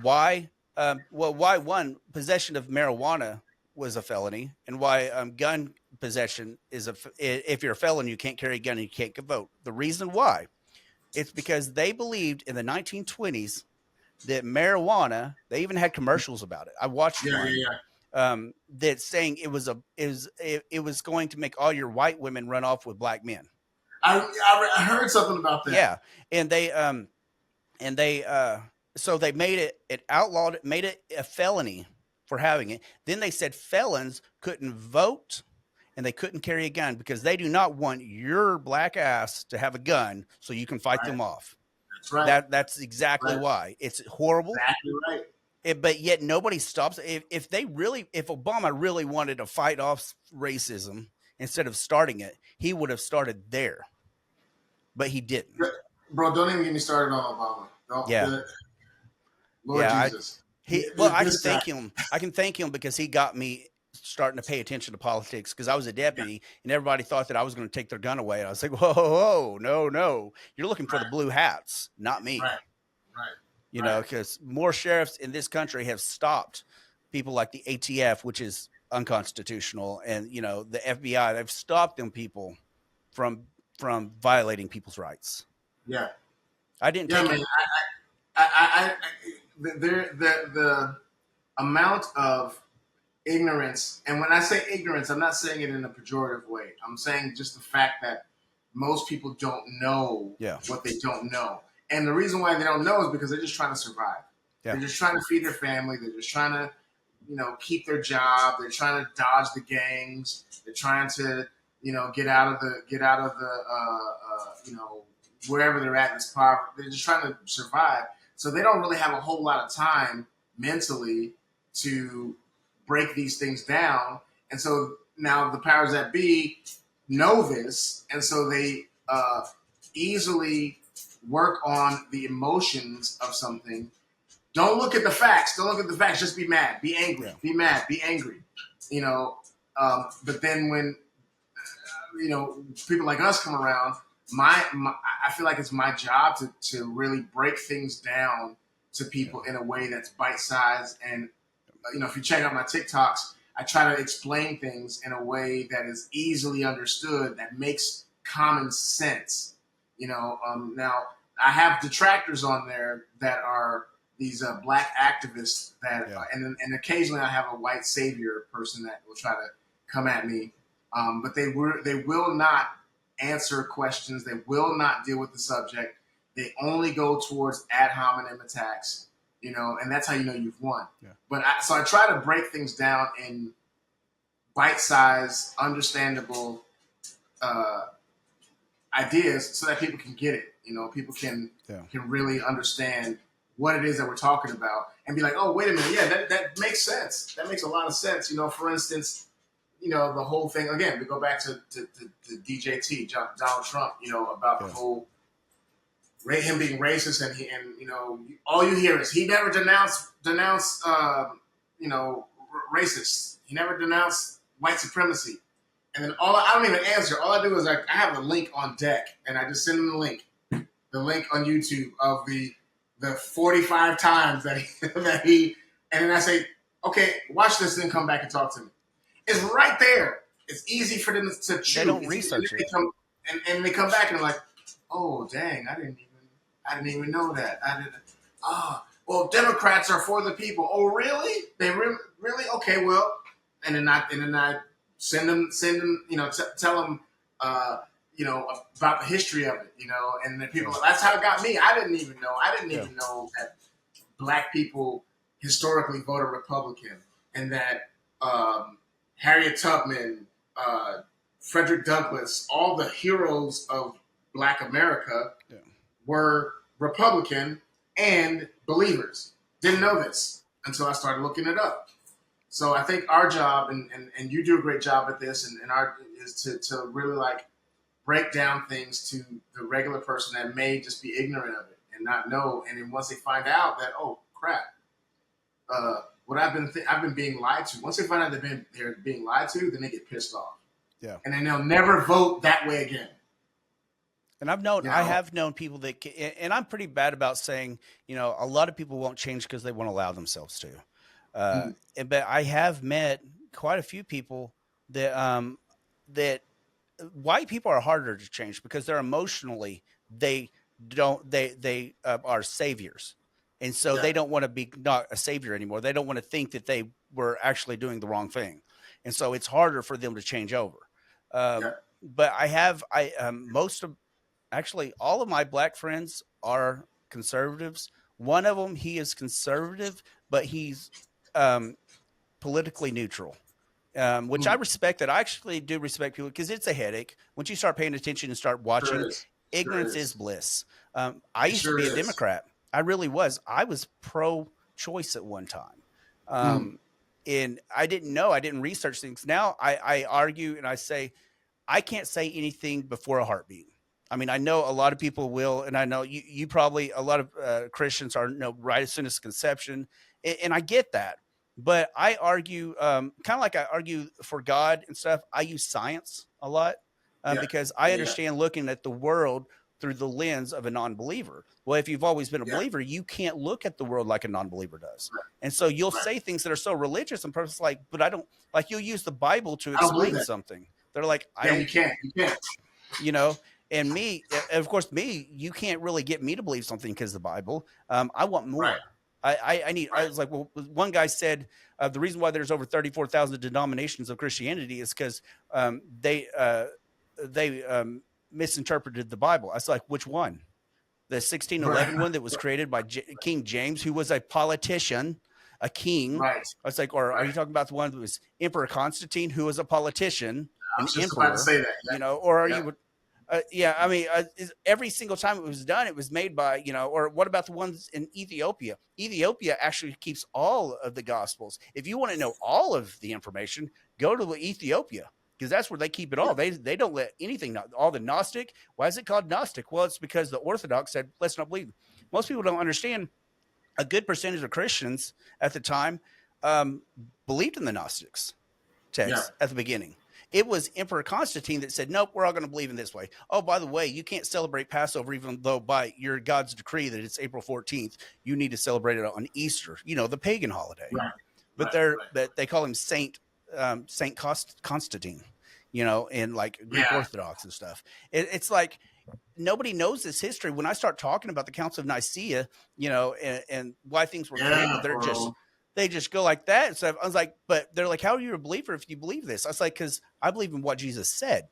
why? Well, why one possession of marijuana was a felony, and why gun possession is if you're a felon, you can't carry a gun and you can't vote. The reason why, it's because they believed in the 1920s that marijuana. They even had commercials about it. I watched Yeah. one Yeah. Yeah. that's saying it was going to make all your white women run off with black men. I heard something about that. Yeah, and they so they made it outlawed it, made it a felony for having it. Then they said felons couldn't vote and they couldn't carry a gun because they do not want your black ass to have a gun so you can fight Right. them off. That's right. That's exactly Right. why. It's horrible. Exactly right. But yet nobody stops. If Obama really wanted to fight off racism instead of starting it, he would have started there, but he didn't. Bro, don't even get me started on Obama. Don't. Yeah, Lord yeah. Jesus. I can This guy. thank him. I can thank him because he got me starting to pay attention to politics because I was a Yeah. deputy and everybody thought that I was going to take their gun away. And I was like, whoa, whoa, whoa, no, no, you're looking for the Right. blue hats, not me. Right. Right. You know, Right. because more sheriffs in this country have stopped people like the ATF, which is unconstitutional, and the FBI. They've stopped them people from violating people's rights. Yeah. I didn't Yeah, take man. it. The amount of ignorance, and when I say ignorance, I'm not saying it in a pejorative way. I'm saying just the fact that most people don't know Yeah, what they don't know. And the reason why they don't know is because they're just trying to survive. yeah, They're just trying to feed their family. They're just trying to, keep their job. They're trying to dodge the gangs. They're trying to, get out of the, wherever they're at in this poverty. They're just trying to survive. So they don't really have a whole lot of time mentally to break these things down. And so now the powers that be know this, and so they easily work on the emotions of something. Don't look at the facts. Don't look at the facts. Just be mad. Be angry. yeah, Be mad. Be angry. But then when people like us come around, I feel like it's my job to really break things down to people in a way that's bite sized. And if you check out my TikToks, I try to explain things in a way that is easily understood, that makes common sense. Now I have detractors on there that are these black activists that, yeah, and occasionally I have a white savior person that will try to come at me, but they will not answer questions. They will not deal with the subject. They only go towards ad hominem attacks, and that's how you know you've won. yeah, But so I try to break things down in bite-sized, understandable ideas so that people can get it. People can yeah, really understand what it is that we're talking about and be like, oh, wait a minute, yeah, that makes sense. That makes a lot of sense. For instance, the whole thing again. We go back to DJT, Donald Trump. About the whole him being racist, and all you hear is he never denounced racists. He never denounced white supremacy. And then I don't even answer. All I do is I have a link on deck, and I just send him the link on YouTube of the 45 times that he, and then I say, okay, watch this, then come back and talk to me. It's right there. It's easy for them to choose. they don't research it. And they come back and they're like, oh dang, I didn't even know that. I didn't. Well, Democrats are for the people. Oh, really? They really? Okay, well, and then I send them, tell them, about the history of it, and then people. That's how it got me. I didn't even know. I didn't even know that black people historically voted Republican, and that Harriet Tubman, Frederick Douglass, all the heroes of Black America were Republican and believers. Didn't know this until I started looking it up. So I think our job, and you do a great job at this, and our is to really break down things to the regular person that may just be ignorant of it and not know. And then once they find out that, oh crap, what I've been being lied to. Once they find out they're being lied to, then they get pissed off, Yeah. and then they'll never vote that way again. And You I know? have known people that, and I'm pretty bad about saying, a lot of people won't change because they won't allow themselves to. Mm, But I have met quite a few people that, that white people are harder to change because they're emotionally, they they are saviors. And so yeah, they don't want to be not a savior anymore. They don't want to think that they were actually doing the wrong thing. And so it's harder for them to change over. yeah, But most of, actually all of my black friends are conservatives. One of them, he is conservative, but he's um, politically neutral, which I mm, respect. That I actually do respect people because it's a headache once you start paying attention and start sure watching. is, sure Ignorance is is, bliss. I it used to sure be a is. Democrat. I really was. I was pro-choice at one time. Mm, Um, and I didn't know. I didn't research things. Now I argue and I say I can't say anything before a heartbeat. I mean, I know a lot of people will, and I know you probably, a lot of Christians are, right as soon as conception, and I get that. But I argue, kind of like I argue for God and stuff. I use science a lot yeah, because I yeah, understand looking at the world through the lens of a non-believer. Well, if you've always been a yeah, believer, you can't look at the world like a non-believer does, and so you'll right. say things that are so religious and purpose, like, but I don't like. You'll use the Bible to I don't believe explain that. something. They're like, I Yeah, don't, you can't. you know, and me, of course, me, you can't really get me to believe something because the Bible. I want Right, more. I need. I right. was like, well, one guy said the reason why there's over 34,000 denominations of Christianity is because they misinterpreted the Bible. I was like, which one? The Right, 1611 one that was created by King James, who was a politician, a king. right, I was like, or are right. you talking about the one that was Emperor Constantine, who was a politician, I an was just about to emperor? say that. Or are Yeah, you? Yeah, I mean, every single time it was done, it was made by, or what about the ones in Ethiopia? Ethiopia actually keeps all of the gospels. If you want to know all of the information, go to Ethiopia because that's where they keep it yeah, all. They don't let anything, all the Gnostic. Why is it called Gnostic? Well, it's because the Orthodox said, let's not believe. Most people don't understand a good percentage of Christians at the time um, believed in the Gnostics yeah, text at the beginning. It was Emperor Constantine that said, nope, we're all going to believe in this way. Oh, by the way, you can't celebrate Passover, even though by your God's decree that it's April 14th, you need to celebrate it on Easter, the pagan holiday. right, But right, right. they call him Saint Constantine, in like Greek Yeah, Orthodox and stuff. It's like nobody knows this history. When I start talking about the Council of Nicaea, and why things were created, yeah, bro. they just go like that. And so I was like, but they're like, how are you a believer if you believe this? I was like, because I believe in what Jesus said.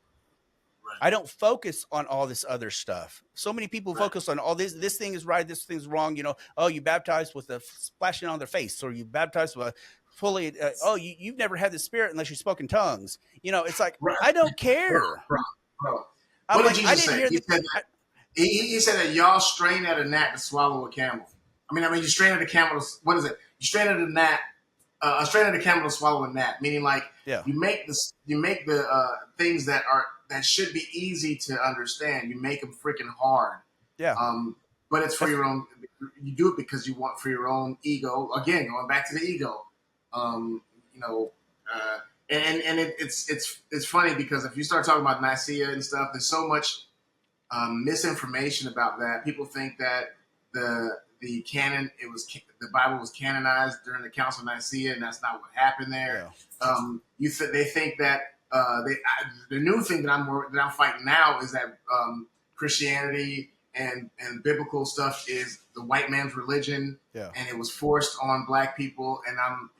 Right, I don't focus on all this other stuff. So many people right. focus on all this. This thing is right. This thing's wrong. Oh, you baptized with a splashing on their face, or you baptized with a fully. You've never had the Spirit unless you spoke in tongues. It's like Right. I don't Bro, care. bro, bro. I'm What did like I Jesus didn't say? hear He the. said that he said that y'all strain at a gnat to swallow a camel. I mean, you strain at a camel. What is it? You strain at a gnat. A strain at a camel to swallow a gnat. Meaning, like Yeah, you make the things that should be easy to understand. You make them freaking hard. yeah. Um, but it's for That's your own. You do it because you want for your own ego. Again, going back to the ego. Um, you know, uh, it's funny because if you start talking about Nicaea and stuff, there's so much misinformation about that. People think that the canon the Bible was canonized during the Council of Nicaea, and that's not what happened there. yeah, They think that the new thing that I'm fighting now is that Christianity and biblical stuff is the white man's religion, yeah, and it was forced on black people, and I'm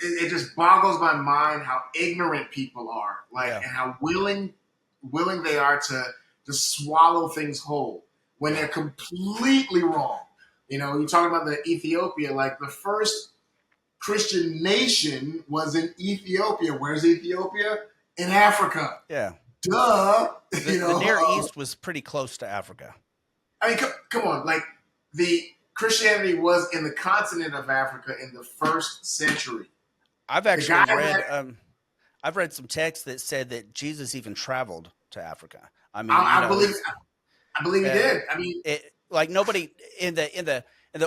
it just boggles my mind how ignorant people are, like, yeah, and how willing they are to swallow things whole when yeah, they're completely wrong. You're talking about the Ethiopia, like the first Christian nation was in Ethiopia. Where's Ethiopia? In Africa. yeah. Duh. The Near East was pretty close to Africa. I mean, come on, like the Christianity was in the continent of Africa in the first century. I've The guy actually that read I've read some texts that said that Jesus even traveled to Africa. I mean, you I know, believe it's I believe he uh, did. I mean, like nobody in the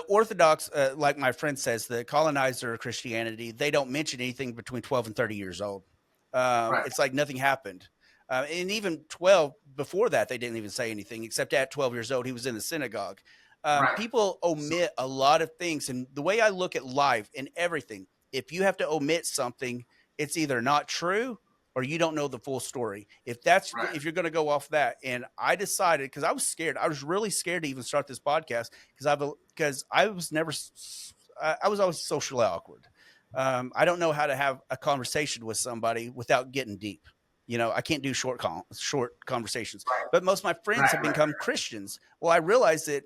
Orthodox, like my friend says, the colonizer of Christianity, they don't mention anything between 12 and 30 years old. right, It's like nothing happened. And even 12 before that, they didn't even say anything except at 12 years old, he was in the synagogue. right, People so, omit a lot of things. And the way I look at life and everything, if you have to omit something, it's either not true or you don't know the full story. right, If you're going to go off that, and I decided because I was scared, I was really scared to even start this podcast because I was never, I was always socially awkward. I don't know how to have a conversation with somebody without getting deep. You know, I can't do short conversations. right, But most of my friends have right, right, become Christians. Well, I realized that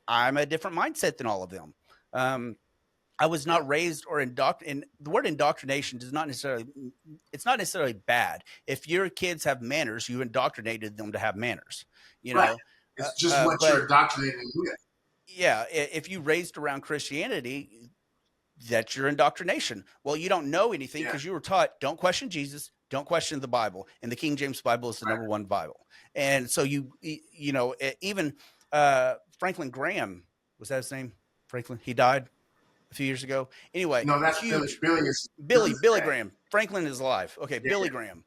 I'm a different mindset than all of them. Um, I was yeah, not raised or indoctrinated. The word indoctrination does not necessarily, it's not necessarily bad. If your kids have manners, you indoctrinated them to have manners, you right. know. It's just what you're But indoctrinating with. yeah, if you raised around Christianity, that's your indoctrination. Well, you don't know anything Yeah, because you were taught don't question Jesus, don't question the Bible, and the King James Bible is the right. number one Bible. And so you know, even Franklin Graham, was that his name? Franklin, he died a few years ago. Anyway, No, that's Billy. huge Billy's Billy dead. Graham. Franklin is alive. Okay, Yeah, Billy Graham.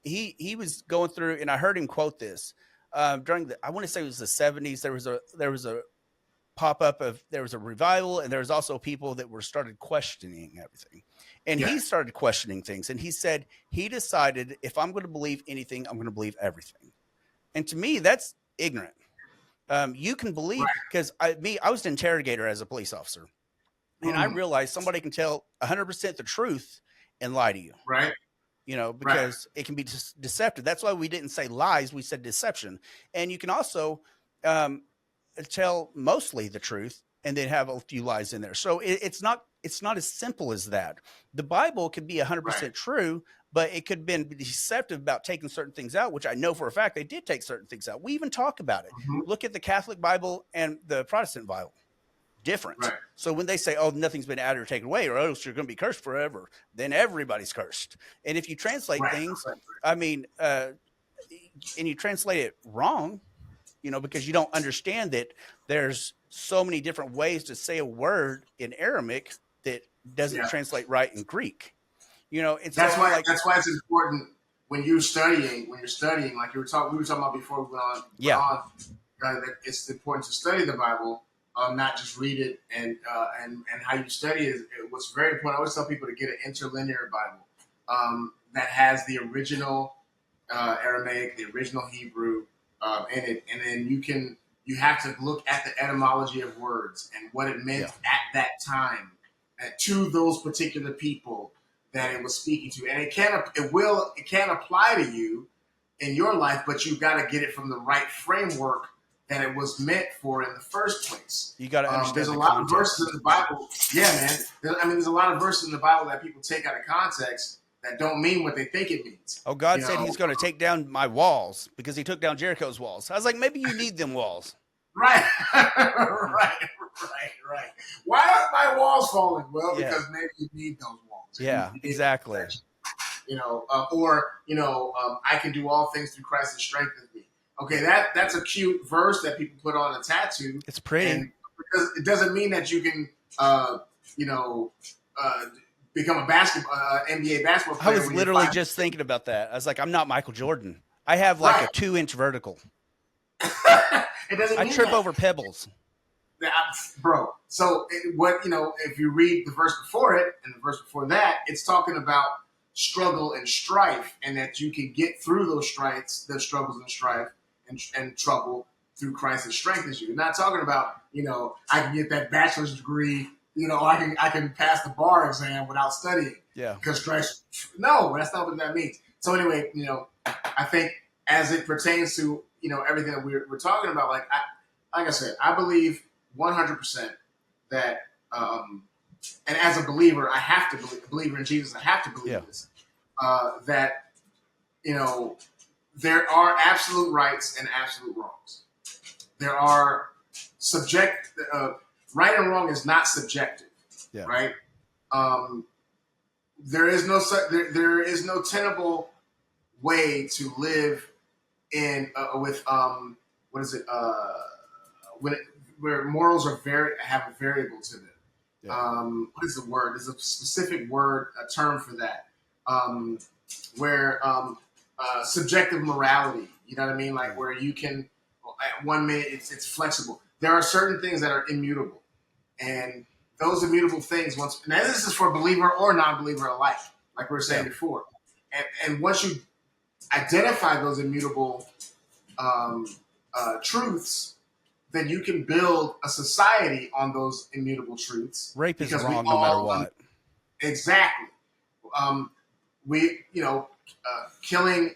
He was going through, and I heard him quote this during the. I want to say it was the 70s. There was a pop up of there was a revival, and there was also people that were started questioning everything, and yeah, he started questioning things, and he said he decided if I'm going to believe anything, I'm going to believe everything, and to me that's ignorant. You can believe right, because I was an interrogator as a police officer, and I mm, realized somebody can tell 100% the truth and lie to you, right, you know, right, because it can be deceptive. That's why we didn't say lies, we said deception. And you can also um, tell mostly the truth and then have a few lies in there. So it's not as simple as that. The Bible could be right. 100% true, but it could have been deceptive about taking certain things out, which I know for a fact they did take certain things out. We even talk about it. Mm-hmm, Look at the Catholic Bible and the Protestant Bible, different. right, So when they say, "Oh, nothing's been added or taken away, or else you're going to be cursed forever," then everybody's cursed. And if you translate right, things, right, I mean, and you translate it wrong, you know, because you don't understand that there's so many different ways to say a word in Aramaic that doesn't yeah. translate right in Greek, you know. And so I'm like, That's why it's important when you're studying, like we were talking about before we yeah, that it's important to study the Bible, not just read it and how you study it. What's very important. I always tell people to get an interlinear Bible that has the original Aramaic, the original Hebrew in it, and then you have to look at the etymology of words and what it meant yeah, at that time to those particular people that it was speaking to, and it can apply to you in your life, but you got to get it from the right framework that it was meant for in the first place. you got to There's understand a the lot of verses in context. the Bible. Yeah, man. There's a lot of verses in the Bible that people take out of context that don't mean what they think it means. Oh, God You said know, he's going to take down my walls because he took down Jericho's walls. I was like, maybe you need them walls. right, right. Why aren't my walls falling? Well, Yeah, because maybe you need those walls. yeah, You need that exactly. protection. I can do all things through Christ that strengthens me. Okay, that's a cute verse that people put on a tattoo, It's pretty. and because it doesn't mean that you can, you know, uh, become a NBA basketball I player was when you're literally 5. just thinking about that. I was like, I'm not Michael Jordan. I have like a Right. 2-inch vertical. It doesn't I mean trip that. over pebbles. Bro. So if you read the verse before it and the verse before that, it's talking about struggle and strife, and that you can get through those strifes, those struggles and strife and trouble through Christ that strengthens you. You're not talking about I can get that bachelor's degree. I can pass the bar exam without studying Yeah. because Christ. No, that's not what that means. So anyway, I think as it pertains to everything that we're talking about, like I said, I believe 100% that, and as a believer, I have to believer in Jesus. I have to believe Yeah. this. That there are absolute rights and absolute wrongs. There are right and wrong is not subjective, Yeah. right? Um, there is no tenable way to live in with what is it when it, where morals are have a variable to them. Yeah. What is the word? There's a specific word, a term for that. Um, where subjective morality, you know what I mean? Like where you can, at 1 minute it's flexible. There are certain things that are immutable, and those immutable things. Once, now this is for believer or non-believer alike, like we were saying before. And once you identify those immutable um, truths, then you can build a society on those immutable truths. Rape is wrong no matter what. Exactly. We, killing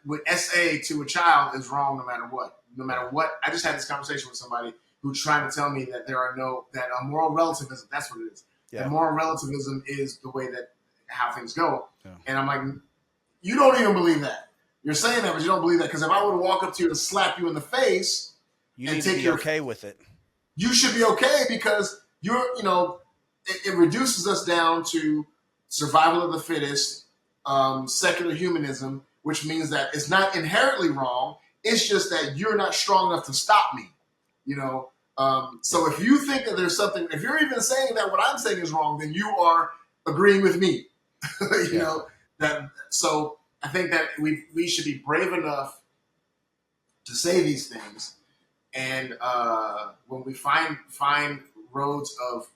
with SA to a child is wrong no matter what. No matter what. I just had this conversation with somebody who's trying to tell me that that moral relativism, that's what it is. Yeah. That moral relativism is the way that how things go. Yeah. And I'm like, you don't even believe that. You're saying that, but you don't believe that. Because if I were to walk up to you and slap you in the face, you need to be okay with it. You should be okay because it reduces us down to survival of the fittest, secular humanism, which means that it's not inherently wrong. It's just that you're not strong enough to stop me. So if you think that there's something, if you're even saying that what I'm saying is wrong, then you are agreeing with me. So I think that we should be brave enough to say these things. And when we find roads of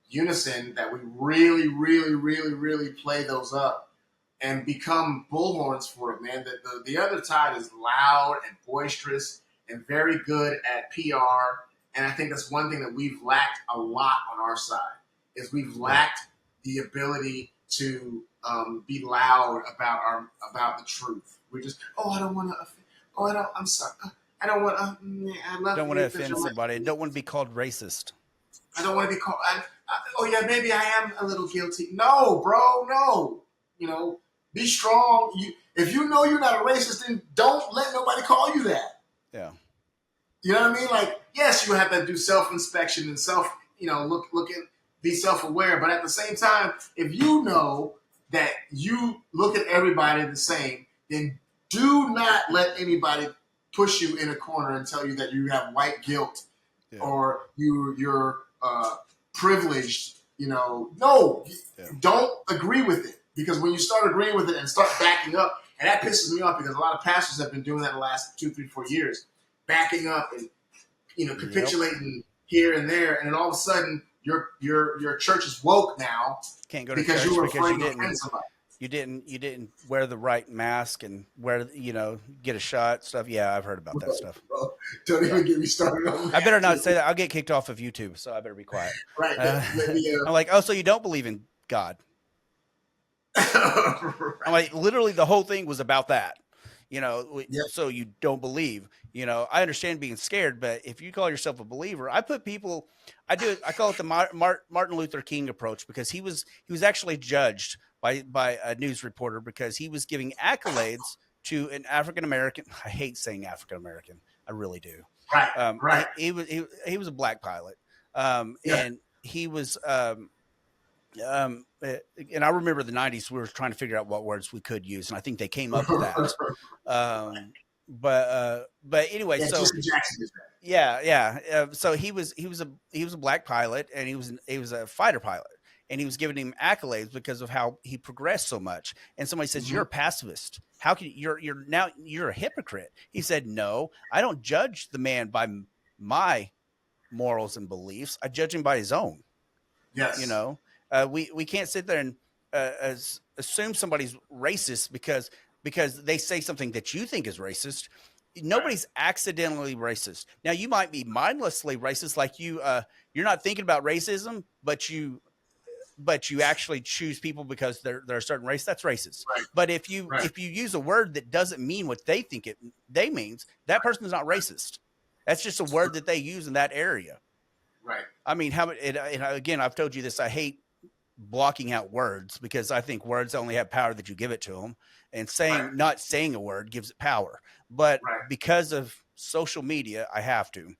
unison, that we really, really, really, really play those up and become bullhorns for it, man. The other side is loud and boisterous and very good at PR. And I think that's one thing that we've lacked a lot on our side, is we've lacked the ability to be loud about the truth. We just, I don't want to, I'm sorry. I don't want to. I don't want to offend somebody. I don't want to be called racist. I don't want to be called. Maybe I am a little guilty. No, bro, no. Be strong. If you know you're not a racist, then don't let nobody call you that. Yeah. You know what I mean? Like, yes, you have to do self-inspection and look and be self-aware. But at the same time, if you know that you look at everybody the same, then do not let anybody push you in a corner and tell you that you have white guilt or you're privileged. No, don't agree with it, because when you start agreeing with it and start backing up, and that pisses me off because a lot of pastors have been doing that the last 2, 3, 4 years, backing up and capitulating here and there, and then all of a sudden your church is woke now. Can't go to church because you didn't wear the right mask and get a shot stuff. Yeah, I've heard about that stuff. Bro, don't even get me started on that. I better not say that. I'll get kicked off of YouTube, so I better be quiet. Right. I'm like, so you don't believe in God? Right. I'm like, literally the whole thing was about that. So you don't believe. I understand being scared, but if you call yourself a believer, I call it the Martin Luther King approach, because he was actually judged by a news reporter because he was giving accolades to an African American. I hate saying African American. I really do. Right. Right. He was a black pilot. And he was, and I remember the 90s, we were trying to figure out what words we could use, and I think they came up with that. But anyway, so so he was a black pilot, and he was a fighter pilot, and he was giving him accolades because of how he progressed so much. And somebody says, "You're a pacifist. How can you're a hypocrite?" He said, "No, I don't judge the man by my morals and beliefs. I judge him by his own." Yes. We can't sit there and assume somebody's racist because they say something that you think is racist. Nobody's accidentally racist. Now, you might be mindlessly racist, like you're not thinking about racism, but you actually choose people because they're a certain race. That's racist. Right. But if you use a word that doesn't mean what they think they means, that person is not racist. That's just a word that they use in that area. Right. I mean, again, I've told you this. I hate blocking out words because I think words only have power that you give it to them, and not saying a word gives it power. But because of social media, I have to.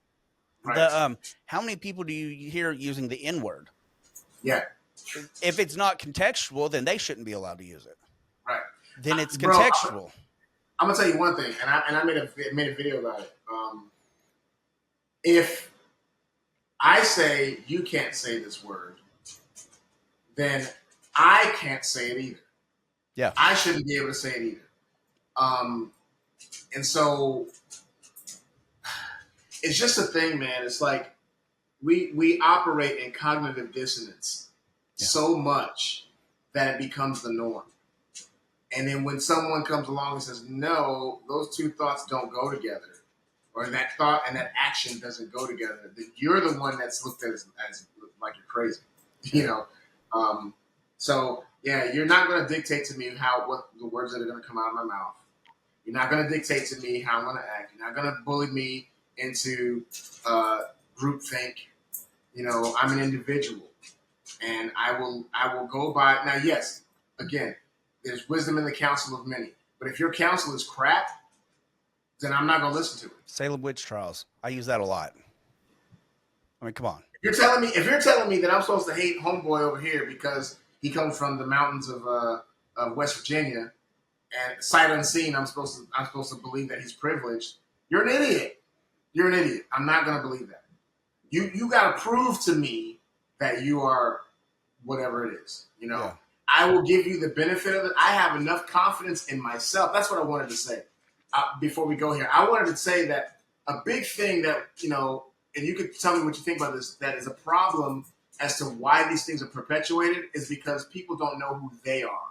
Right. How many people do you hear using the N word? Yeah. If it's not contextual, then they shouldn't be allowed to use it. Right. Then it's contextual. I'm gonna tell you one thing, and I made a video about it. If I say you can't say this word, then I can't say it either. Yeah. I shouldn't be able to say it either. And so it's just a thing, man. It's like we operate in cognitive dissonance so much that it becomes the norm. And then when someone comes along and says, no, those two thoughts don't go together, or that thought and that action doesn't go together, then you're the one that's looked at as like you're crazy, you know? So yeah, you're not going to dictate to me what the words that are going to come out of my mouth. You're not going to dictate to me how I'm going to act. You're not going to bully me into groupthink. You know, I'm an individual, and I will go by. Now, yes, again, there's wisdom in the counsel of many. But if your counsel is crap, then I'm not going to listen to it. Salem witch trials. I use that a lot. I mean, come on. If you're telling me that I'm supposed to hate homeboy over here because he comes from the mountains of West Virginia, and sight unseen, I'm supposed to believe that he's privileged. You're an idiot. You're an idiot. I'm not going to believe that. You got to prove to me that you are whatever it is. You know, I will give you the benefit of it. I have enough confidence in myself. That's what I wanted to say before we go here. I wanted to say that a big thing that, you know, and you could tell me what you think about this, that is a problem as to why these things are perpetuated is because people don't know who they are.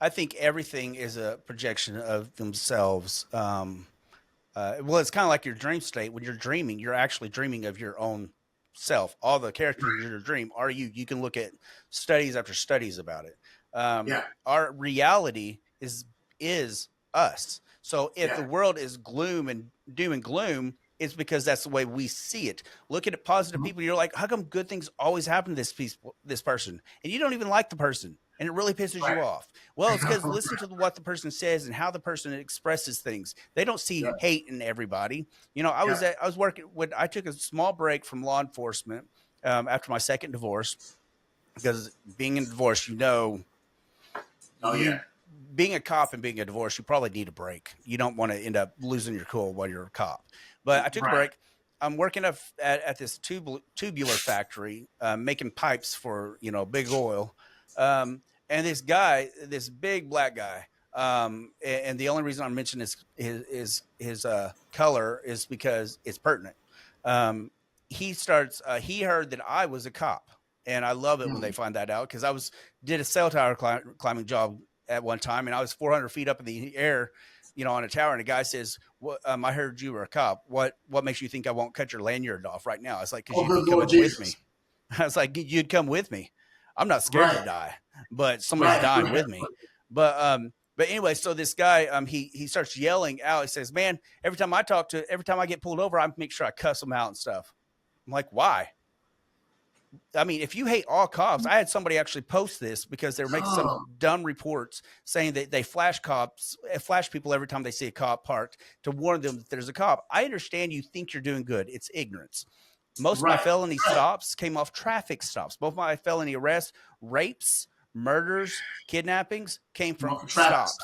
I think everything is a projection of themselves. Well, it's kind of like your dream state. When you're dreaming, you're actually dreaming of your own self. All the characters in your dream are you. You can look at studies after studies about it. Our reality is us. So if the world is gloom and doom and gloom, it's because that's the way we see it. Looking at positive people, you're like, how come good things always happen to this person? And you don't even like the person. And it really pisses you off. Well, it's because listen to what the person says and how the person expresses things. They don't see hate in everybody. You know, I took a small break from law enforcement after my second divorce, because being in divorce, you know, being a cop and being a divorce, you probably need a break. You don't want to end up losing your cool while you're a cop. But I took a break. I'm working at this tubular factory, making pipes for, you know, big oil. And this guy, this big black guy, and the only reason I mention his color is because it's pertinent. He heard that I was a cop, and I love it when they find that out, because did a cell tower climbing job at one time, and I was 400 feet up in the air, you know, on a tower, and a guy says, I heard you were a cop. What makes you think I won't cut your lanyard off right now? It's like, because you'd be coming with me. I was like, you'd come with me. I'm not scared to die, but somebody's dying with me. But anyway, so this guy, he starts yelling out. He says, man, every time I get pulled over, I make sure I cuss them out and stuff. I'm like, why? I mean, if you hate all cops, I had somebody actually post this because they were making some dumb reports saying that they flash people every time they see a cop parked to warn them that there's a cop. I understand you think you're doing good. It's ignorance. Most of my felony stops came off traffic stops. Both my felony arrests, rapes, murders, kidnappings came from stops.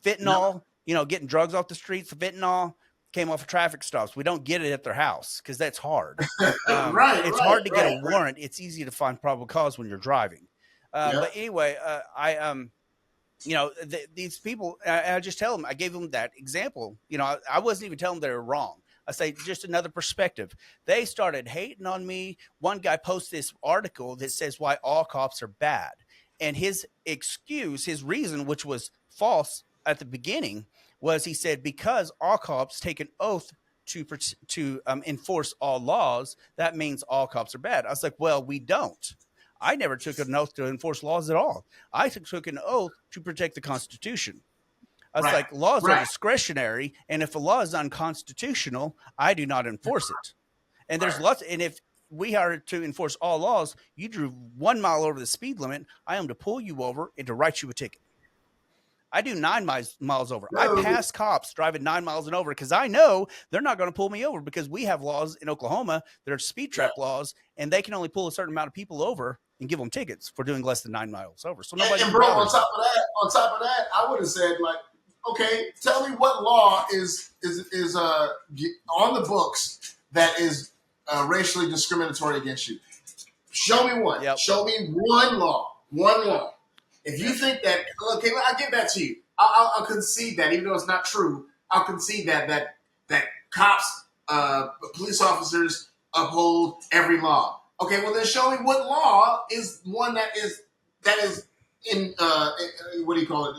Fentanyl, you know, getting drugs off the streets, fentanyl came off of traffic stops. We don't get it at their house because that's hard. It's hard to get a warrant. It's easy to find probable cause when you're driving. But anyway, you know, these people, I just tell them, I gave them that example. You know, I wasn't even telling them they were wrong. I say, just another perspective. They started hating on me. One guy posted this article that says why all cops are bad. And his excuse, his reason, which was false at the beginning, was he said, because all cops take an oath to enforce all laws, that means all cops are bad. I was like, well, we don't. I never took an oath to enforce laws at all. I took an oath to protect the Constitution. I was like, laws are discretionary, and if a law is unconstitutional, I do not enforce it. And there's lots, and if we are to enforce all laws, you drew 1 mile over the speed limit, I am to pull you over and to write you a ticket. I do 9 miles over. I pass cops driving 9 miles and over because I know they're not going to pull me over, because we have laws in Oklahoma that are speed trap laws, and they can only pull a certain amount of people over and give them tickets for doing less than 9 miles over. So nobody. And bro, on top of that, I would have said, like, Okay, tell me what law is on the books that is racially discriminatory against you. Show me one. Yep. Show me one law. One law. If you Yep. think that, okay, I'll give that to you. I'll concede that, even though it's not true. I'll concede that cops, police officers uphold every law. Okay, well then show me what law is one that is in what do you call it?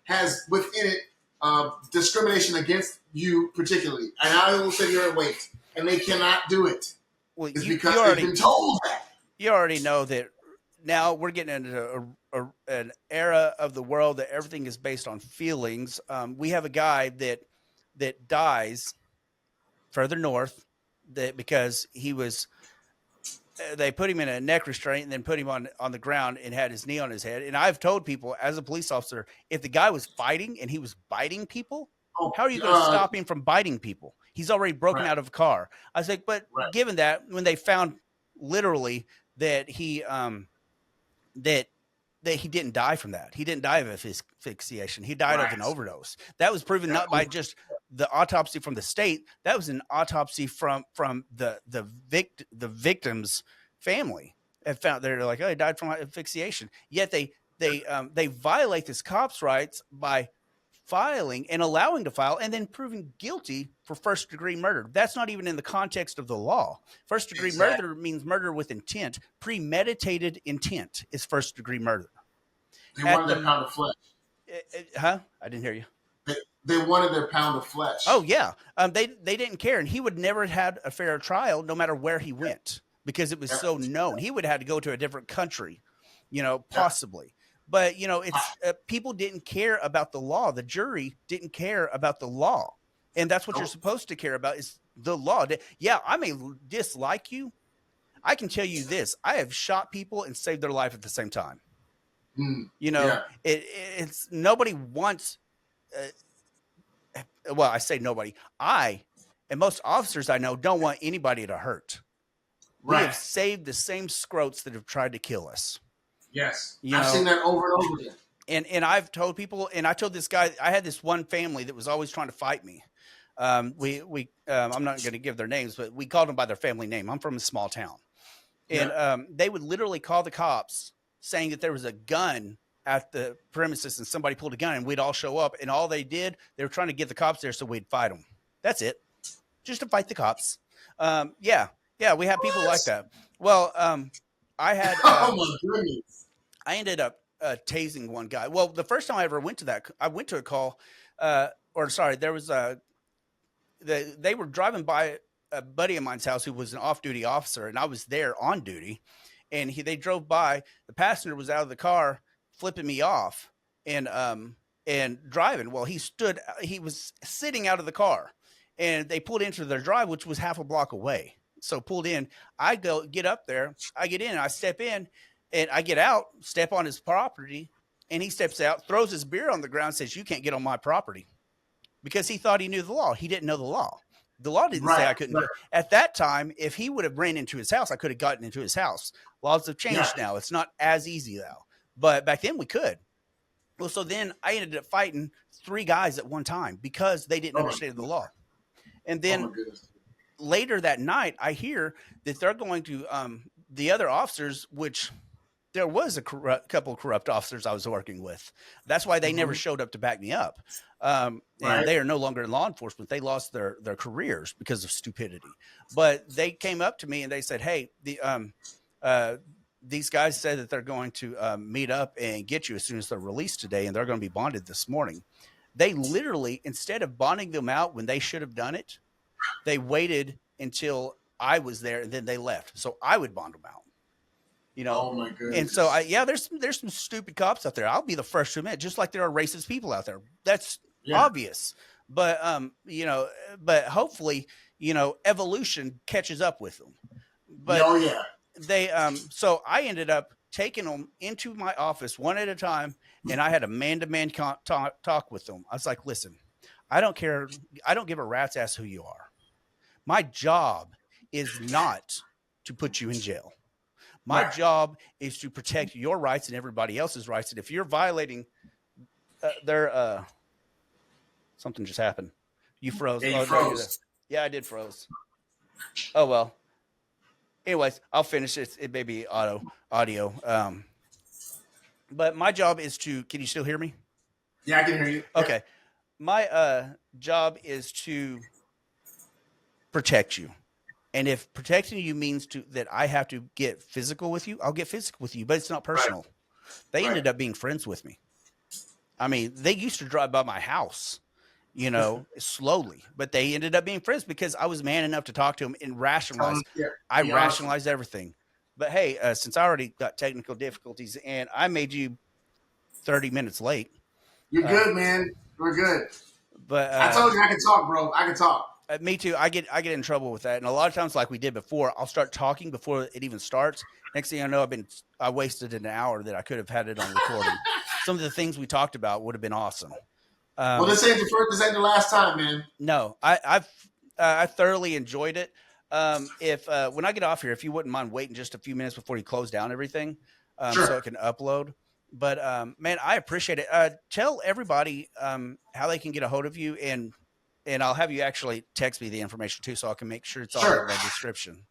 Has within it discrimination against you particularly, and I will sit here and wait, and they cannot do it. Well, It's you because they've already been told that. you already know that now we're getting into an era of the world that everything is based on feelings. We have a guy that dies further north that because he was they put him in a neck restraint and then put him on the ground and had his knee on his head. And I've told people as a police officer, if the guy was fighting and he was biting people, Oh, how are you going to stop him from biting people? He's already broken right, out of a car. I was like, but right. given that, when they found literally that that that he didn't die from that. He didn't die of asphyxiation. He died of an Right. overdose. That was proven not by just the autopsy from the state. That was an autopsy from the victim's family. And found they're like, oh, he died from asphyxiation. Yet they violate this cop's rights by filing and allowing to file and then proving guilty for first degree murder. That's not even in the context of the law. First degree Exactly. murder means murder with intent. Premeditated intent is first degree murder. They At wanted their the pound of flesh. huh? I didn't hear you. They wanted their pound of flesh. Oh yeah, they didn't care, and he would never had a fair trial, no matter where he went, because it was Yep. so known. He would have had to go to a different country, Yep. possibly. But it's people didn't care about the law. The jury didn't care about the law, and that's what you're Nope. supposed to care about is the law. Yeah, I may dislike you. I can tell you this: I have shot people and saved their life at the same time. Yeah. It's nobody wants. Well, I say nobody. I and most officers I know don't want anybody to hurt. We Right. have saved the same scroats that have tried to kill us. Yes. You I've seen know, that over and over again. and I've told people, and I told this guy, I had this one family that was always trying to fight me. I'm not going to give their names, but we called them by their family name. I'm from a small town, and they would literally call the cops saying that there was a gun at the premises and somebody pulled a gun, and we'd all show up, and all they did, they were trying to get the cops there so we'd fight them. That's it, just to fight the cops. Yeah, we have people like that. Well, I had Oh my goodness. I ended up tasing one guy. Well, the first time I ever went to that, I went to a call, there was they were driving by a buddy of mine's house who was an off-duty officer, and I was there on duty, and they drove by. The passenger was out of the car, flipping me off, and driving. Well, he was sitting out of the car, and they pulled into their drive, which was half a block away. So pulled in, I get up there, I get in, I step in, and I get out, step on his property, and he steps out, throws his beer on the ground, says, "You can't get on my property," because he thought he knew the law. He didn't know the law. The law didn't say I couldn't. Right. At that time, if he would have ran into his house, I could have gotten into his house. Laws have changed now. It's not as easy now, but back then we could. Well, so then I ended up fighting 3 guys at one time because they didn't understand the law. And then later that night, I hear that they're going to the other officers, which there was a couple of corrupt officers I was working with. That's why they never showed up to back me up. And they are no longer in law enforcement. They lost their careers because of stupidity. But they came up to me and they said, "Hey, these guys said that they're going to meet up and get you as soon as they're released today, and they're going to be bonded this morning." They literally, instead of bonding them out when they should have done it, they waited until I was there and then they left. So I would bond them out. Oh my goodness. And so there's some stupid cops out there. I'll be the first to admit, just like there are racist people out there. That's obvious. But but hopefully, evolution catches up with them. But they so I ended up taking them into my office one at a time, and I had a man-to-man talk with them. I was like, "Listen, I don't care. I don't give a rat's ass who you are. My job is not to put you in jail. My job is to protect your rights and everybody else's rights. And if you're violating their Something just happened. You froze. Yeah, you Oh no, you're there. froze. Yeah, I did froze. Oh well. Anyways, I'll finish it. It may be audio. But my job is to. Can you still hear me? Yeah, I can hear you. Yeah. Okay. My job is to protect you. And if protecting you means to that I have to get physical with you, I'll get physical with you, but it's not Right. personal. They Right. ended up being friends with me. I mean, they used to drive by my house, slowly, but they ended up being friends because I was man enough to talk to them and Tell them. rationalize. Yeah. I Be honest with rationalized everything. But hey, since I already got technical difficulties and I made you 30 minutes late, you. You're uh, good, man. We're good. but I told you I can talk, bro. I can talk. me too. I get in trouble with that, and a lot of times, like we did before, I'll start talking before it even starts. Next thing I know, I wasted an hour that I could have had it on recording. Some of the things we talked about would have been awesome. Well, Um, this ain't the first. This ain't the last time, man. no, I thoroughly enjoyed it. If when I get off here, if you wouldn't mind waiting just a few minutes before you close down everything, so Sure. it can upload. But man, I appreciate it. Tell everybody how they can get a hold of you, and I'll have you actually text me the information too, so I can make sure it's all in Sure. the description.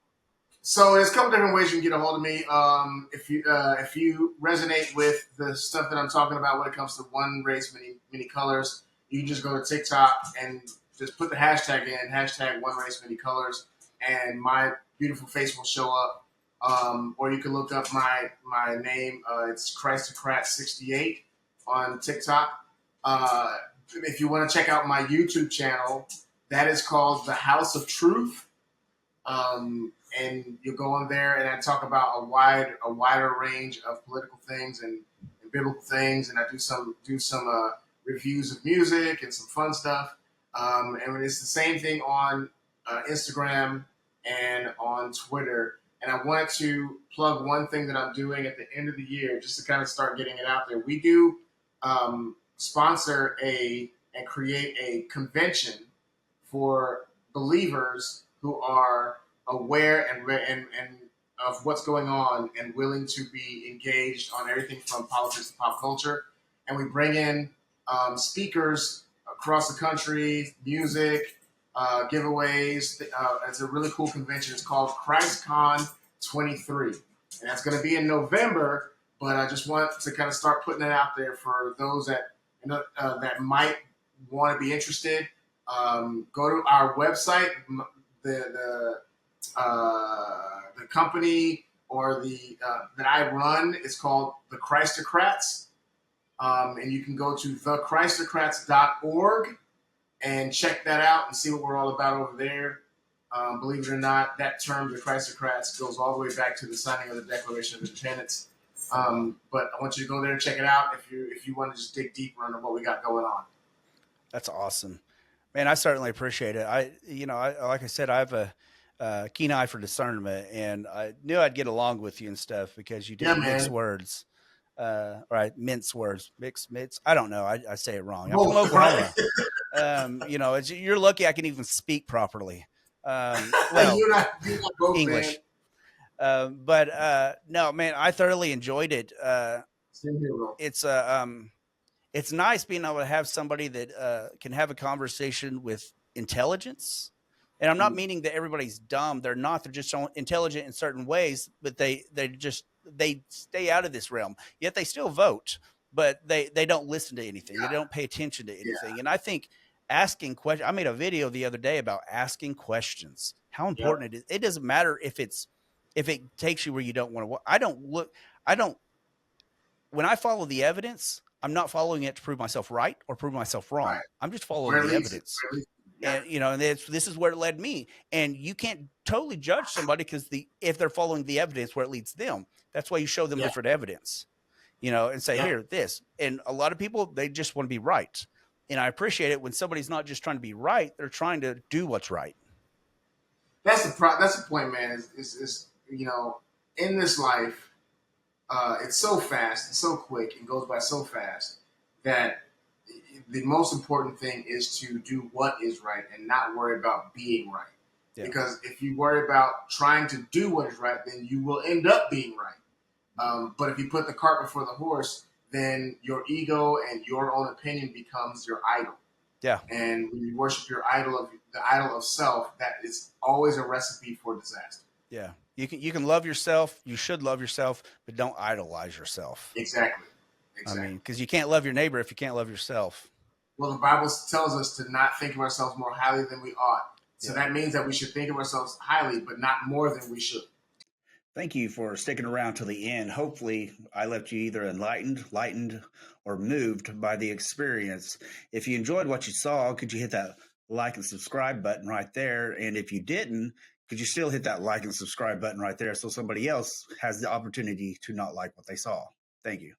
So there's a couple different ways you can get a hold of me. If you resonate with the stuff that I'm talking about when it comes to one race, many colors, you can just go to TikTok and just put the hashtag in hashtag one race, many colors, and my beautiful face will show up. Or you can look up my name. It's Christocrat68 on TikTok. If you want to check out my YouTube channel, that is called The House of Truth. And you go in there and I talk about a wider range of political things and biblical things, and I do some reviews of music and some fun stuff. And it's the same thing on Instagram and on Twitter. And I wanted to plug one thing that I'm doing at the end of the year, just to kind of start getting it out there. We do sponsor and create a convention for believers who are aware and of what's going on and willing to be engaged on everything from politics to pop culture. And we bring in speakers across the country, music, giveaways. It's a really cool convention. It's called ChristCon 23, and that's going to be in November. But I just want to kind of start putting it out there for those that might want to be interested. Go to our website. The company or the that I run is called the Christocrats, and you can go to thechristocrats.org and check that out and see what we're all about over there. Believe it or not, that term, the Christocrats, goes all the way back to the signing of the Declaration of Independence. But I want you to go there and check it out if you want to just dig deeper into what we got going on. That's awesome, man. I certainly appreciate it. Like I said, I have a keen eye for discernment, and I knew I'd get along with you and stuff because you Yeah, didn't mix man. words, right? Mince words, mix. I don't know. I say it wrong. I'm from Both, right? Oklahoma. You're lucky I can even speak properly. Well, You're not both, man. English. But no, man, I thoroughly enjoyed it. Same here, bro. It's nice being able to have somebody that can have a conversation with intelligence. And I'm not Mm. meaning that everybody's dumb. They're not. They're just so intelligent in certain ways, but they stay out of this realm. Yet they still vote, but they don't listen to anything. They Yeah, don't pay attention to yeah, anything. And I think asking questions. I made a video the other day about asking questions. How yep, important it is. It doesn't matter if it takes you where you don't want to. I don't look. I don't when I follow the evidence, I'm not following it to prove myself right or prove myself right. wrong. I'm just Where following it the leads to, evidence. where it leads to. Yeah, And this is where it led me. And you can't totally judge somebody because if they're following the evidence where it leads them, that's why you show them yeah, different evidence, and say, yeah. here, this. And a lot of people, they just want to be right. And I appreciate it when somebody's not just trying to be right, they're trying to do what's right. That's the point, man. Is in this life, it's so fast and so quick and goes by so fast that the most important thing is to do what is right and not worry about being right. Yeah. Because if you worry about trying to do what is right, then you will end up being right. But if you put the cart before the horse, then your ego and your own opinion becomes your idol. Yeah. And when you worship the idol of self, that is always a recipe for disaster. Yeah. You can love yourself. You should love yourself, but don't idolize yourself. Exactly. I mean, Exactly. because you can't love your neighbor if you can't love yourself. Well, the Bible tells us to not think of ourselves more highly than we ought. So Yeah. that means that we should think of ourselves highly, but not more than we should. Thank you for sticking around till the end. Hopefully, I left you either enlightened, lightened, or moved by the experience. If you enjoyed what you saw, could you hit that like and subscribe button right there? And if you didn't, could you still hit that like and subscribe button right there so somebody else has the opportunity to not like what they saw? Thank you.